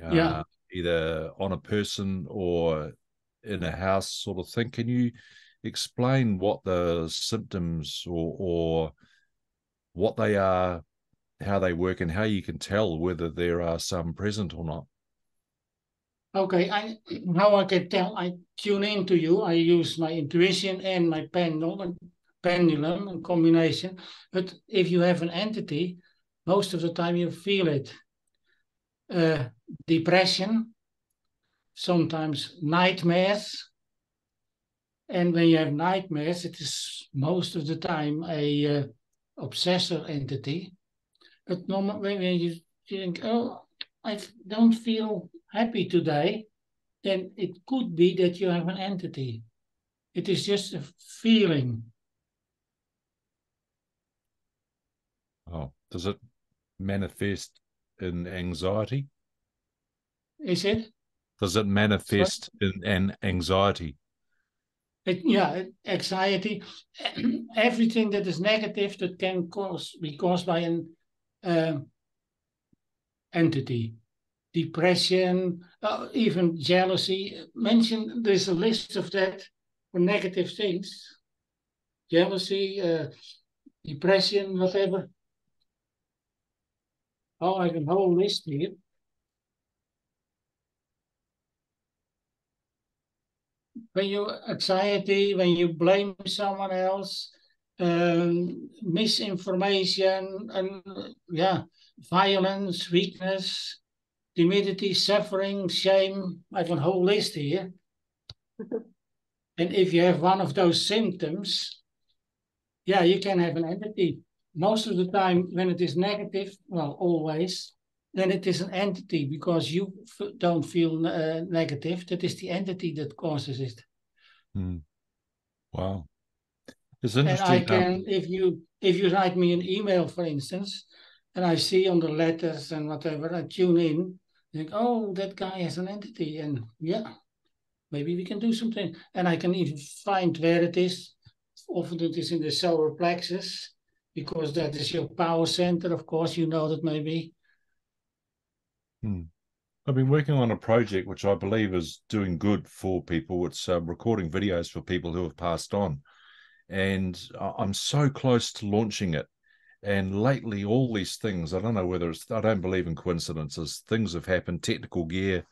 either on a person or in a house sort of thing. Can you explain what the symptoms or what they are, how they work, and how you can tell whether there are some present or not?
Okay, how I can tell, I tune into you. I use my intuition and my pendulum in combination. But if you have an entity, most of the time you feel it. Depression, sometimes nightmares. And when you have nightmares, it is most of the time a obsessor entity. But normally when you think, oh, I don't feel happy today, then it could be that you have an entity. It is just a feeling.
Oh, does it manifest in anxiety?
Is it?
Does it manifest in an anxiety?
Anxiety, everything that is negative that can be caused by an entity. Depression, even jealousy. There's a list of that for negative things. Jealousy, depression, whatever. Oh, I have a whole list here. When you anxiety, when you blame someone else, misinformation, and violence, weakness, timidity, suffering, shame. I have a whole list here. And if you have one of those symptoms, yeah, you can have an entity. Most of the time, when it is negative, well, always, then it is an entity because you don't feel negative. That is the entity that causes it.
Mm. Wow. It's
And I
interesting.
can, if you write me an email, for instance, and I see on the letters and whatever, I tune in, think, oh, that guy has an entity, and yeah, maybe we can do something. And I can even find where it is. Often it is in the solar plexus, because that is your power center. Of course, you know that maybe.
I've been working on a project which I believe is doing good for people. It's recording videos for people who have passed on. And I'm so close to launching it. And lately, all these things, I don't know whether it's, I don't believe in coincidences. Things have happened, technical gear,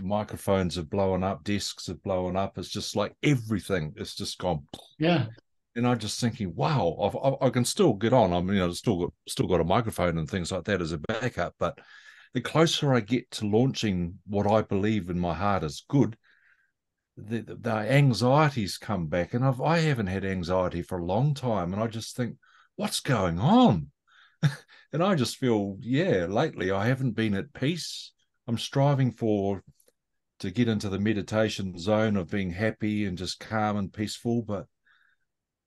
microphones have blown up, desks have blown up. It's just like everything. It's just gone.
Yeah.
And I'm just thinking, wow, I can still get on. I mean, I've still got a microphone and things like that as a backup. But the closer I get to launching what I believe in my heart is good, the anxieties come back, and I haven't had anxiety for a long time, and I just think, what's going on? And I just feel, yeah, lately I haven't been at peace. I'm striving to get into the meditation zone of being happy and just calm and peaceful, but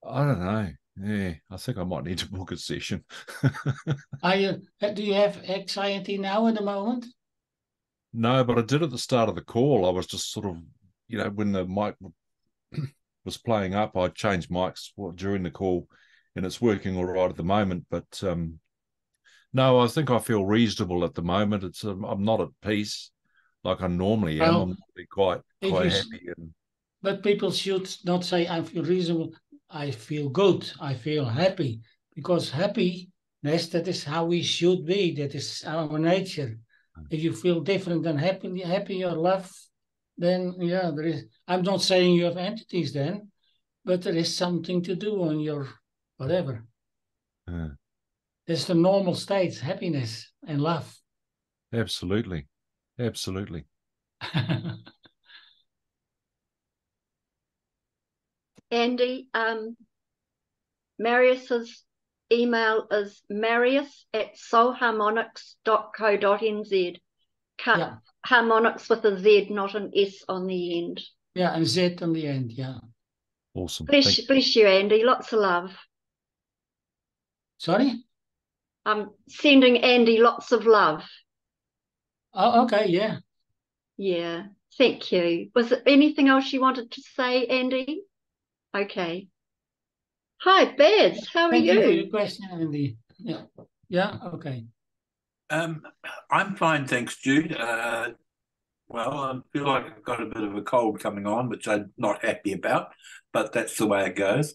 I don't know. Yeah, I think I might need to book a session.
Do you have anxiety now at the moment?
No, but I did at the start of the call. I was just sort of, when the mic was playing up, I changed mics during the call, and it's working all right at the moment. But no, I think I feel reasonable at the moment. I'm not at peace like I normally am.
Well,
I'm quite
if you,
happy.
but people should not say I feel reasonable. I feel good. I feel happy, because happiness, that is how we should be. That is our nature. If you feel different than happy or love, then yeah, there is. I'm not saying you have entities then, but there is something to do on your whatever.
Yeah,
That's the normal state, happiness and love.
absolutely, absolutely.
Andy, Marius's email is marius@soulharmonics.co.nz.
Yeah.
Harmonics with a Z, not an S on the end.
Yeah, and Z on the end, yeah.
Awesome.
Bless you, Andy. Lots of love.
Sorry?
I'm sending Andy lots of love.
Oh, okay, yeah.
Yeah, thank you. Was there anything else you wanted to say, Andy? Okay. Hi, Bez. How are
Thank you for your
you?
question, Andy. Yeah. Yeah, okay.
I'm fine, thanks, Jude. Well, I feel like I've got a bit of a cold coming on, which I'm not happy about, but that's the way it goes.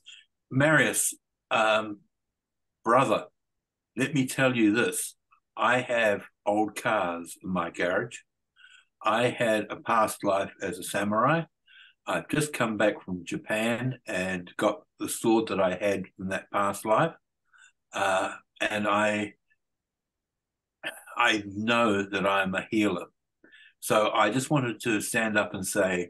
Marius, brother, let me tell you this. I have old cars in my garage. I had a past life as a samurai. I've just come back from Japan and got the sword that I had from that past life. And I know that I'm a healer. So I just wanted to stand up and say,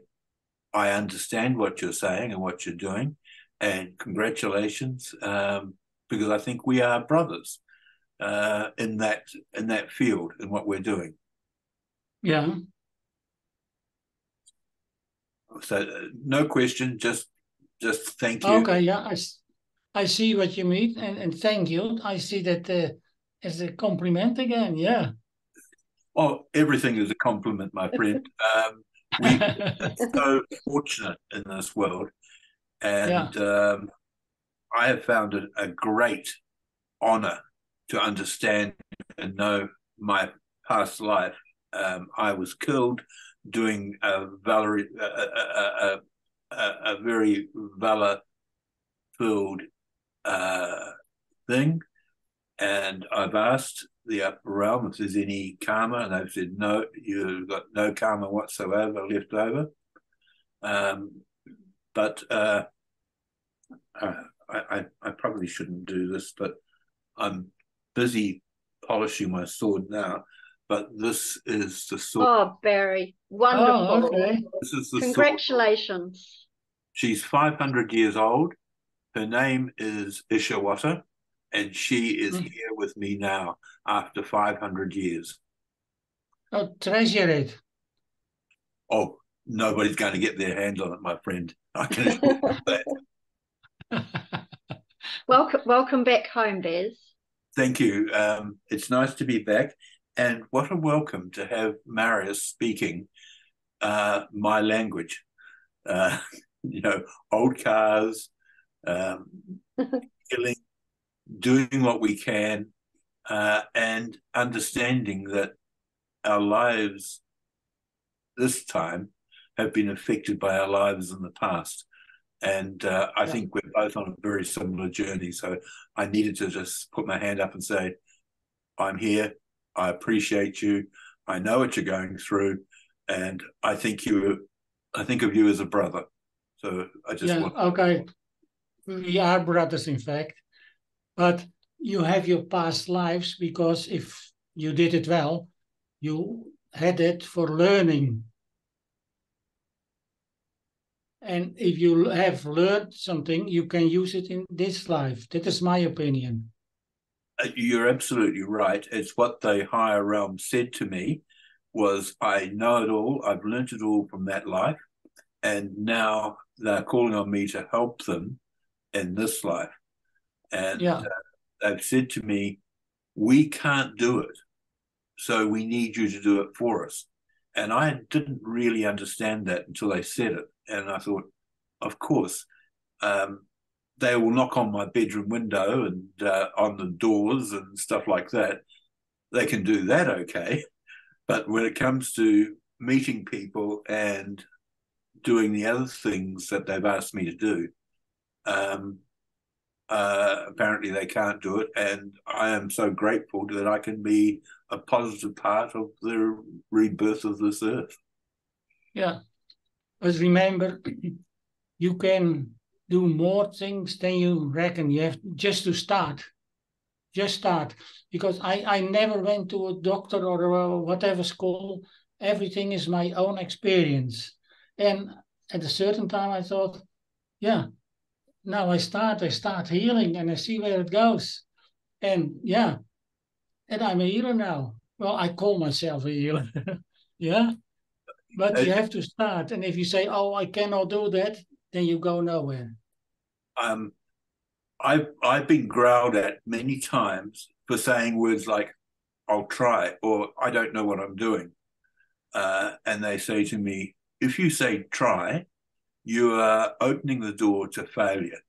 I understand what you're saying and what you're doing, and congratulations, because I think we are brothers in that field in what we're doing.
Yeah.
So no question, just thank you.
Okay, yeah, I see what you mean, and thank you. I see that as a compliment again, yeah.
Oh, everything is a compliment, my friend. We are so fortunate in this world, and
Yeah.
I have found it a great honor to understand and know my past life. I was killed doing a very valor-filled thing, and I've asked the upper realm if there's any karma, and they've said no, you've got no karma whatsoever left over. But I probably shouldn't do this, but I'm busy polishing my sword now, but this is the sword.
Oh, Barry,
Oh,
wonderful.
okay.
This is the sword.
Congratulations.
She's 500 years old. Her name is Ishawata, and she is here with me now after 500 years.
Oh, treasure it.
Oh, nobody's going to get their hands on it, my friend. I can assure you that.
Welcome back home, Bez.
Thank you. It's nice to be back. And what a welcome to have Marius speaking my language. Old cars, killing, doing what we can, and understanding that our lives this time have been affected by our lives in the past. And I think we're both on a very similar journey. So I needed to just put my hand up and say, I'm here. I appreciate you. I know what you're going through. And I think of you as a brother. So I just
okay. We are brothers, in fact. But you have your past lives, because if you did it well, you had it for learning. And if you have learned something, you can use it in this life. That is my opinion.
You're absolutely right. It's what the higher realm said to me was, I know it all. I've learned it all from that life. And now they're calling on me to help them in this life. And they've said to me, we can't do it. So we need you to do it for us. And I didn't really understand that until they said it. And I thought, of course, they will knock on my bedroom window and on the doors and stuff like that. They can do that okay. But when it comes to meeting people and doing the other things that they've asked me to do, apparently they can't do it. And I am so grateful that I can be a positive part of the rebirth of this earth.
Yeah. But remember, you can do more things than you reckon. You have just to start. Just start. Because I never went to a doctor or whatever school. Everything is my own experience. And at a certain time I thought, now I start healing and I see where it goes. And and I'm a healer now. Well, I call myself a healer. But you have to start. And if you say, oh, I cannot do that, then you go nowhere.
I've been growled at many times for saying words like, I'll try, or I don't know what I'm doing. And they say to me, if you say try, you are opening the door to failure.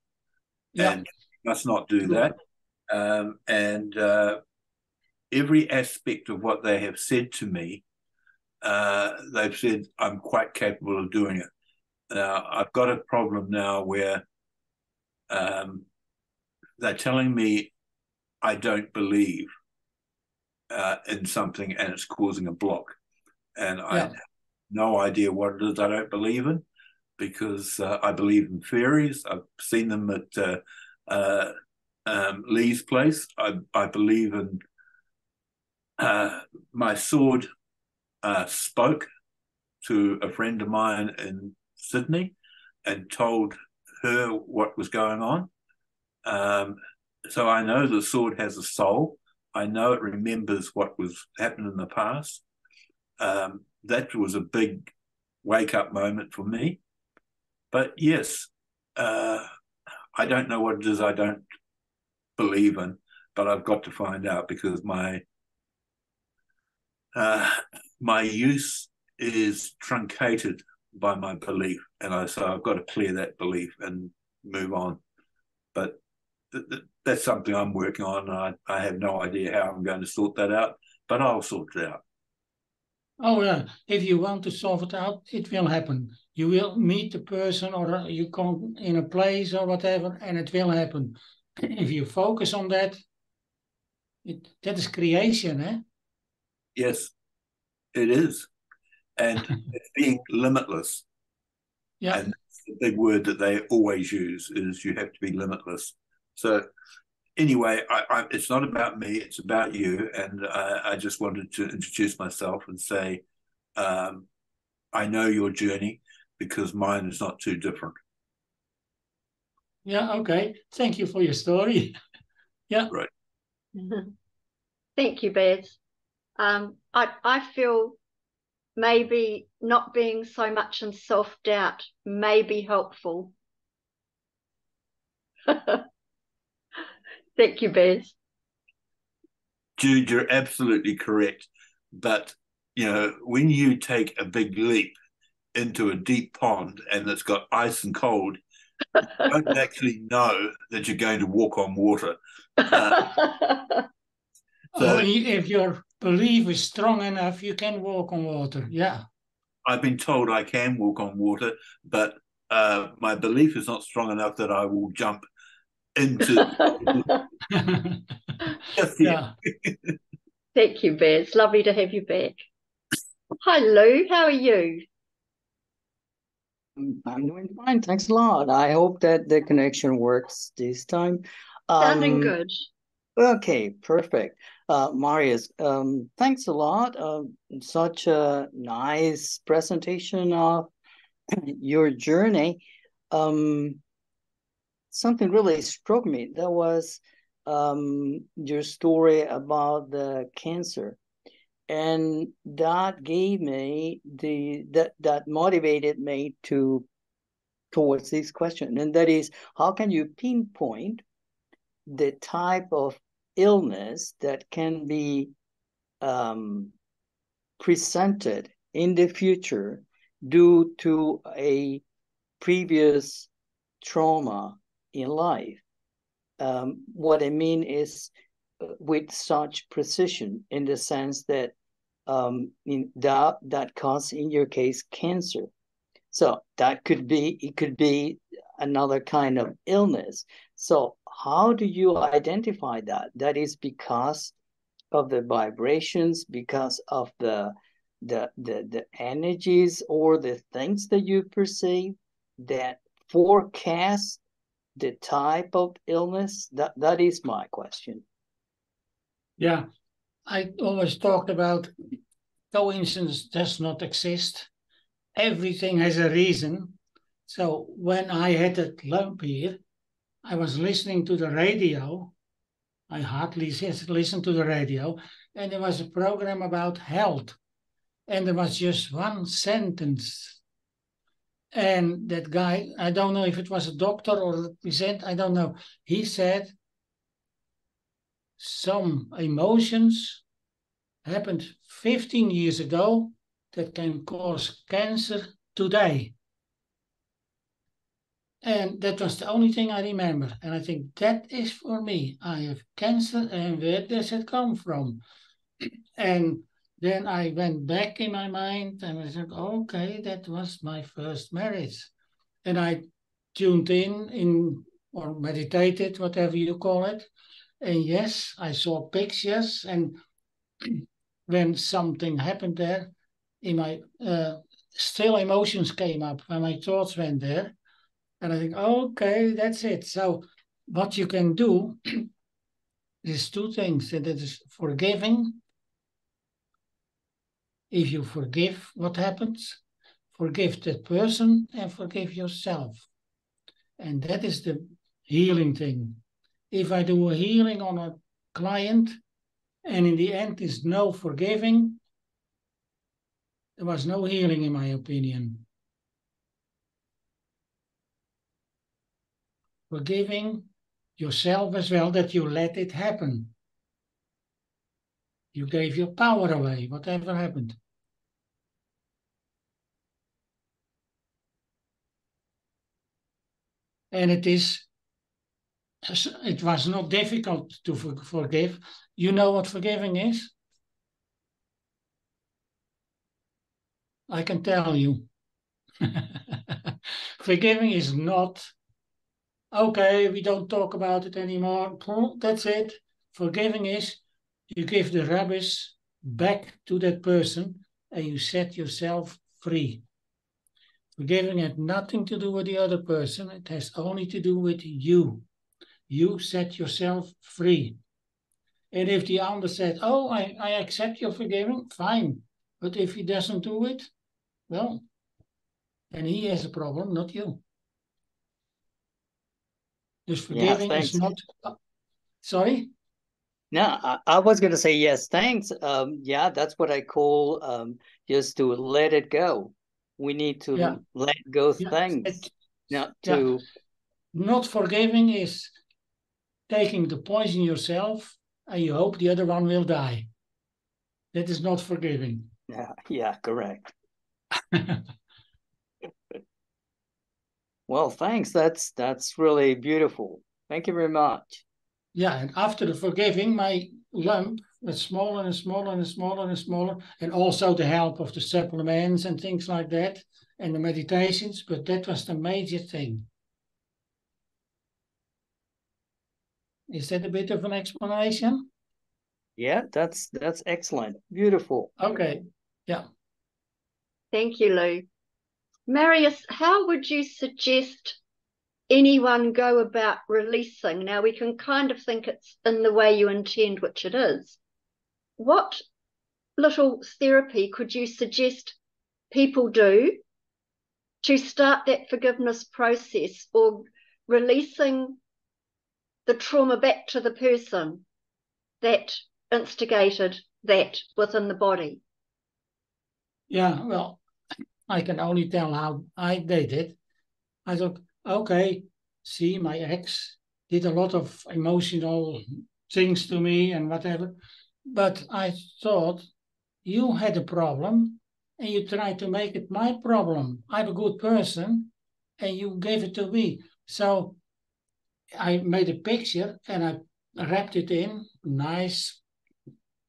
And you must not do that. And every aspect of what they have said to me, they've said I'm quite capable of doing it. Now, I've got a problem now where they're telling me I don't believe in something and it's causing a block. And I have no idea what it is I don't believe in, because I believe in fairies. I've seen them at Lee's place. I believe in my sword spoke to a friend of mine in Sydney and told her what was going on. So I know the sword has a soul. I know it remembers what was happened in the past. That was a big wake-up moment for me. But yes, I don't know what it is I don't believe in, but I've got to find out, because my use is truncated by my belief, and so I've got to clear that belief and move on. But that's something I'm working on. I have no idea how I'm going to sort that out, but I'll sort it out.
Oh yeah, if you want to solve it out, it will happen. You will meet the person, or you come in a place or whatever, and it will happen. If you focus on that, that is creation, eh?
Yes, it is. And it's being limitless.
Yeah.
And the big word that they always use is you have to be limitless. So anyway, it's not about me, it's about you. And I just wanted to introduce myself and say, I know your journey because mine is not too different.
Yeah, okay. Thank you for your story. Yeah.
Right.
Thank you, Bez. I feel maybe not being so much in self-doubt may be helpful. Thank you, Bez.
Jude, you're absolutely correct. But, when you take a big leap into a deep pond and it's got ice and cold, you don't actually know that you're going to walk on water. So
if your belief is strong enough, you can walk on water. Yeah.
I've been told I can walk on water, but my belief is not strong enough that I will jump into.
Yeah.
Thank you, Bez. Lovely to have you back. Hi, Lou. How are you?
I'm doing fine. Thanks a lot. I hope that the connection works this time.
Sounding good.
Okay, perfect. Marius, thanks a lot. Such a nice presentation of your journey. Something really struck me. That was your story about the cancer. And that gave me that motivated me towards this question. And that is, how can you pinpoint the type of illness that can be presented in the future due to a previous trauma in life? What I mean is with such precision, in the sense that that caused, in your case, cancer. So it could be another kind of illness. So how do you identify that? That is because of the vibrations, because of the energies or the things that you perceive that forecast the type of illness? That is my question.
Yeah, I always talked about coincidence does not exist. Everything has a reason. So when I had that lump here, I was listening to the radio. I hardly listened to the radio. And there was a program about health. And there was just one sentence. And that guy, I don't know if it was a doctor or a present, I don't know. He said, some emotions happened 15 years ago that can cause cancer today. And that was the only thing I remember. And I think that is for me. I have cancer, and where does it come from? And then I went back in my mind and I said, okay, that was my first marriage. And I tuned in or meditated, whatever you call it. And yes, I saw pictures, and when something happened there, in my still emotions came up when my thoughts went there. And I think, okay, that's it. So what you can do is two things. And that is forgiving. If you forgive what happens, forgive that person and forgive yourself. And that is the healing thing. If I do a healing on a client and in the end is no forgiving, there was no healing in my opinion. Forgiving yourself as well, that you let it happen. You gave your power away, whatever happened. And it was not difficult to forgive. You know what forgiving is? I can tell you. Forgiving is not, okay, we don't talk about it anymore. That's it. Forgiving is you give the rubbish back to that person and you set yourself free. Forgiving had nothing to do with the other person. It has only to do with you. you set yourself free. And if the other said, oh, I accept your forgiving, fine. But if he doesn't do it, well, then he has a problem, not you. Dus forgiving is not... Sorry?
No, I was going to say yes, thanks. Yeah, that's what I call just to let it go. We need to let go things, not to...
Not forgiving is taking the poison yourself and you hope the other one will die. That is not forgiving.
Yeah, correct. Well, thanks. That's really beautiful. Thank you very much.
Yeah, and after the forgiving, my lump was smaller and smaller and smaller and smaller, and also the help of the supplements and things like that, and the meditations, but that was the major thing. Is that a bit of an explanation?
Yeah, that's excellent. Beautiful.
Okay, yeah.
Thank you, Lou. Marius, how would you suggest anyone go about releasing? Now, we can kind of think it's in the way you intend, which it is. What little therapy could you suggest people do to start that forgiveness process or releasing the trauma back to the person that instigated that within the body?
Yeah, well, I can only tell how I did it. I thought, okay, see, my ex did a lot of emotional things to me and whatever. But I thought, you had a problem and you tried to make it my problem. I'm a good person and you gave it to me. So I made a picture and I wrapped it in, nice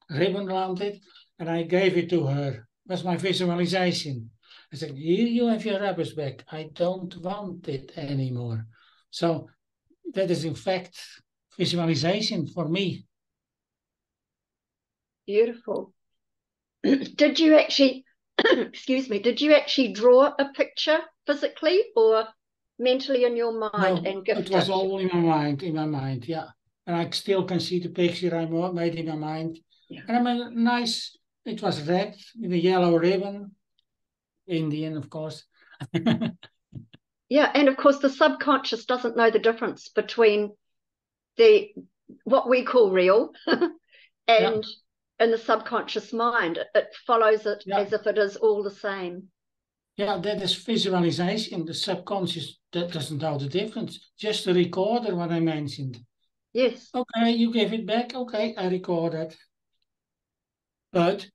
ribbon around it, and I gave it to her. That's my visualization. I said, here you have your rubbish back. I don't want it anymore. So that is in fact visualization for me.
Beautiful. Did you actually, excuse me, did you actually draw a picture physically or mentally in your mind and gift
it was all in my mind, yeah. And I still can see the picture I made in my mind. Yeah. And I made a nice, it was red with a yellow ribbon, Indian, of course.
Yeah, and of course the subconscious doesn't know the difference between what we call real and in the subconscious mind. It follows it as if it is all the same.
Yeah, that is visualization. The subconscious that doesn't know the difference. Just the recorder, what I mentioned.
Yes.
Okay, you give it back. Okay, I record it. But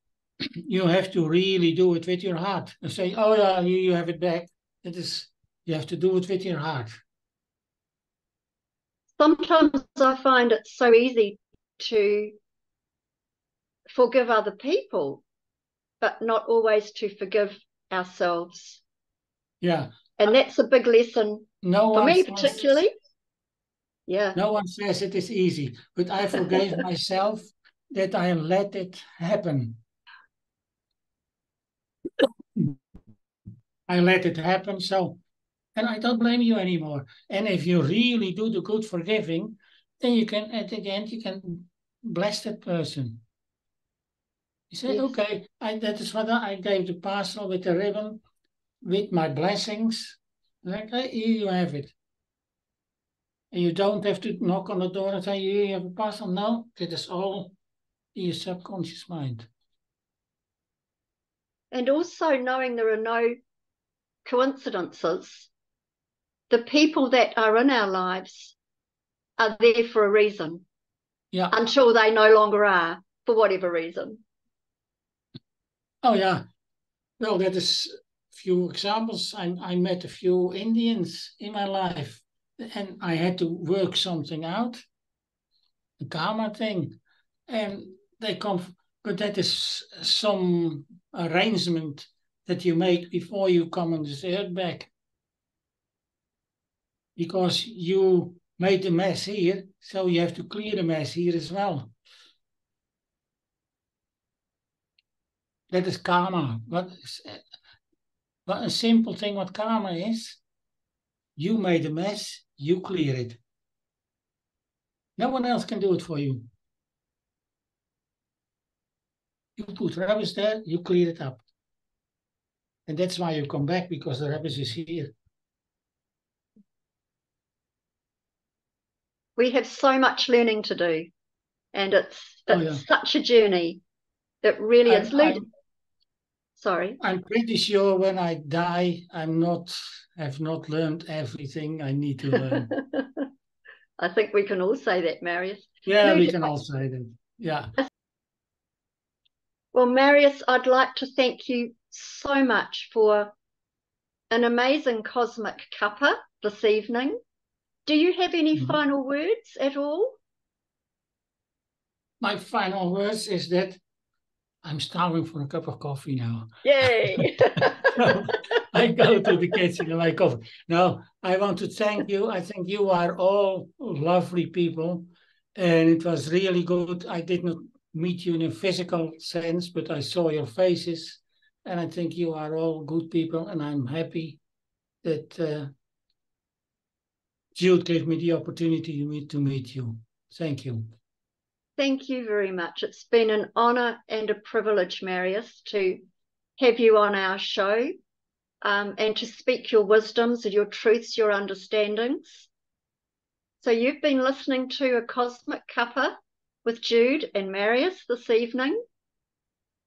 you have to really do it with your heart. And say, oh yeah, you have it back. It is, you have to do it with your heart.
Sometimes I find it so easy to forgive other people, but not always to forgive ourselves.
Yeah.
And that's a big lesson for me particularly. Yeah.
No one says it is easy, but I forgave myself that I let it happen. I let it happen, so, and I don't blame you anymore. And if you really do the good forgiving, then you can, at the end, you can bless that person. He said, yes. Okay, that is what I gave the parcel with the ribbon, with my blessings. Like, here you have it. And you don't have to knock on the door and say, here you have a parcel. No, it is all in your subconscious mind.
And also knowing there are no coincidences. The people that are in our lives are there for a reason.
Yeah.
Until they no longer are, for whatever reason.
Oh, yeah. Well, that is a few examples. I met a few Indians in my life, and I had to work something out, the karma thing. And they come, but that is some arrangement that you make before you come on this earth back. Because you made the mess here, so you have to clear the mess here as well. That is karma. But a simple thing what karma is, you made a mess, you clear it. No one else can do it for you. You put rubbish there, you clear it up. And that's why you come back, because the rubbish is here.
We have so much learning to do, and it's such a journey. It really is. Sorry.
I'm pretty sure when I die, have not learned everything I need to learn.
I think we can all say that, Marius.
Yeah, we can all say that. Yeah.
Well, Marius, I'd like to thank you so much for an amazing Cosmic Cuppa this evening. Do you have any final words at all?
My final words is that I'm starving for a cup of coffee now.
Yay!
So I go to the kitchen and make coffee. Now, I want to thank you. I think you are all lovely people, and it was really good. I did not meet you in a physical sense, but I saw your faces, and I think you are all good people, and I'm happy that Jude gave me the opportunity to meet you. Thank you.
Thank you very much. It's been an honour and a privilege, Marius, to have you on our show and to speak your wisdoms, your truths, your understandings. So you've been listening to a Cosmic Cuppa with Jude and Marius this evening.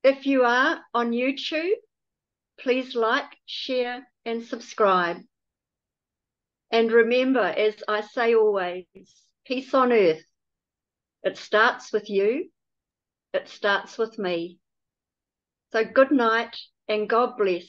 If you are on YouTube, please like, share and subscribe. And remember, as I say always, peace on earth. It starts with you. It starts with me. So good night and God bless.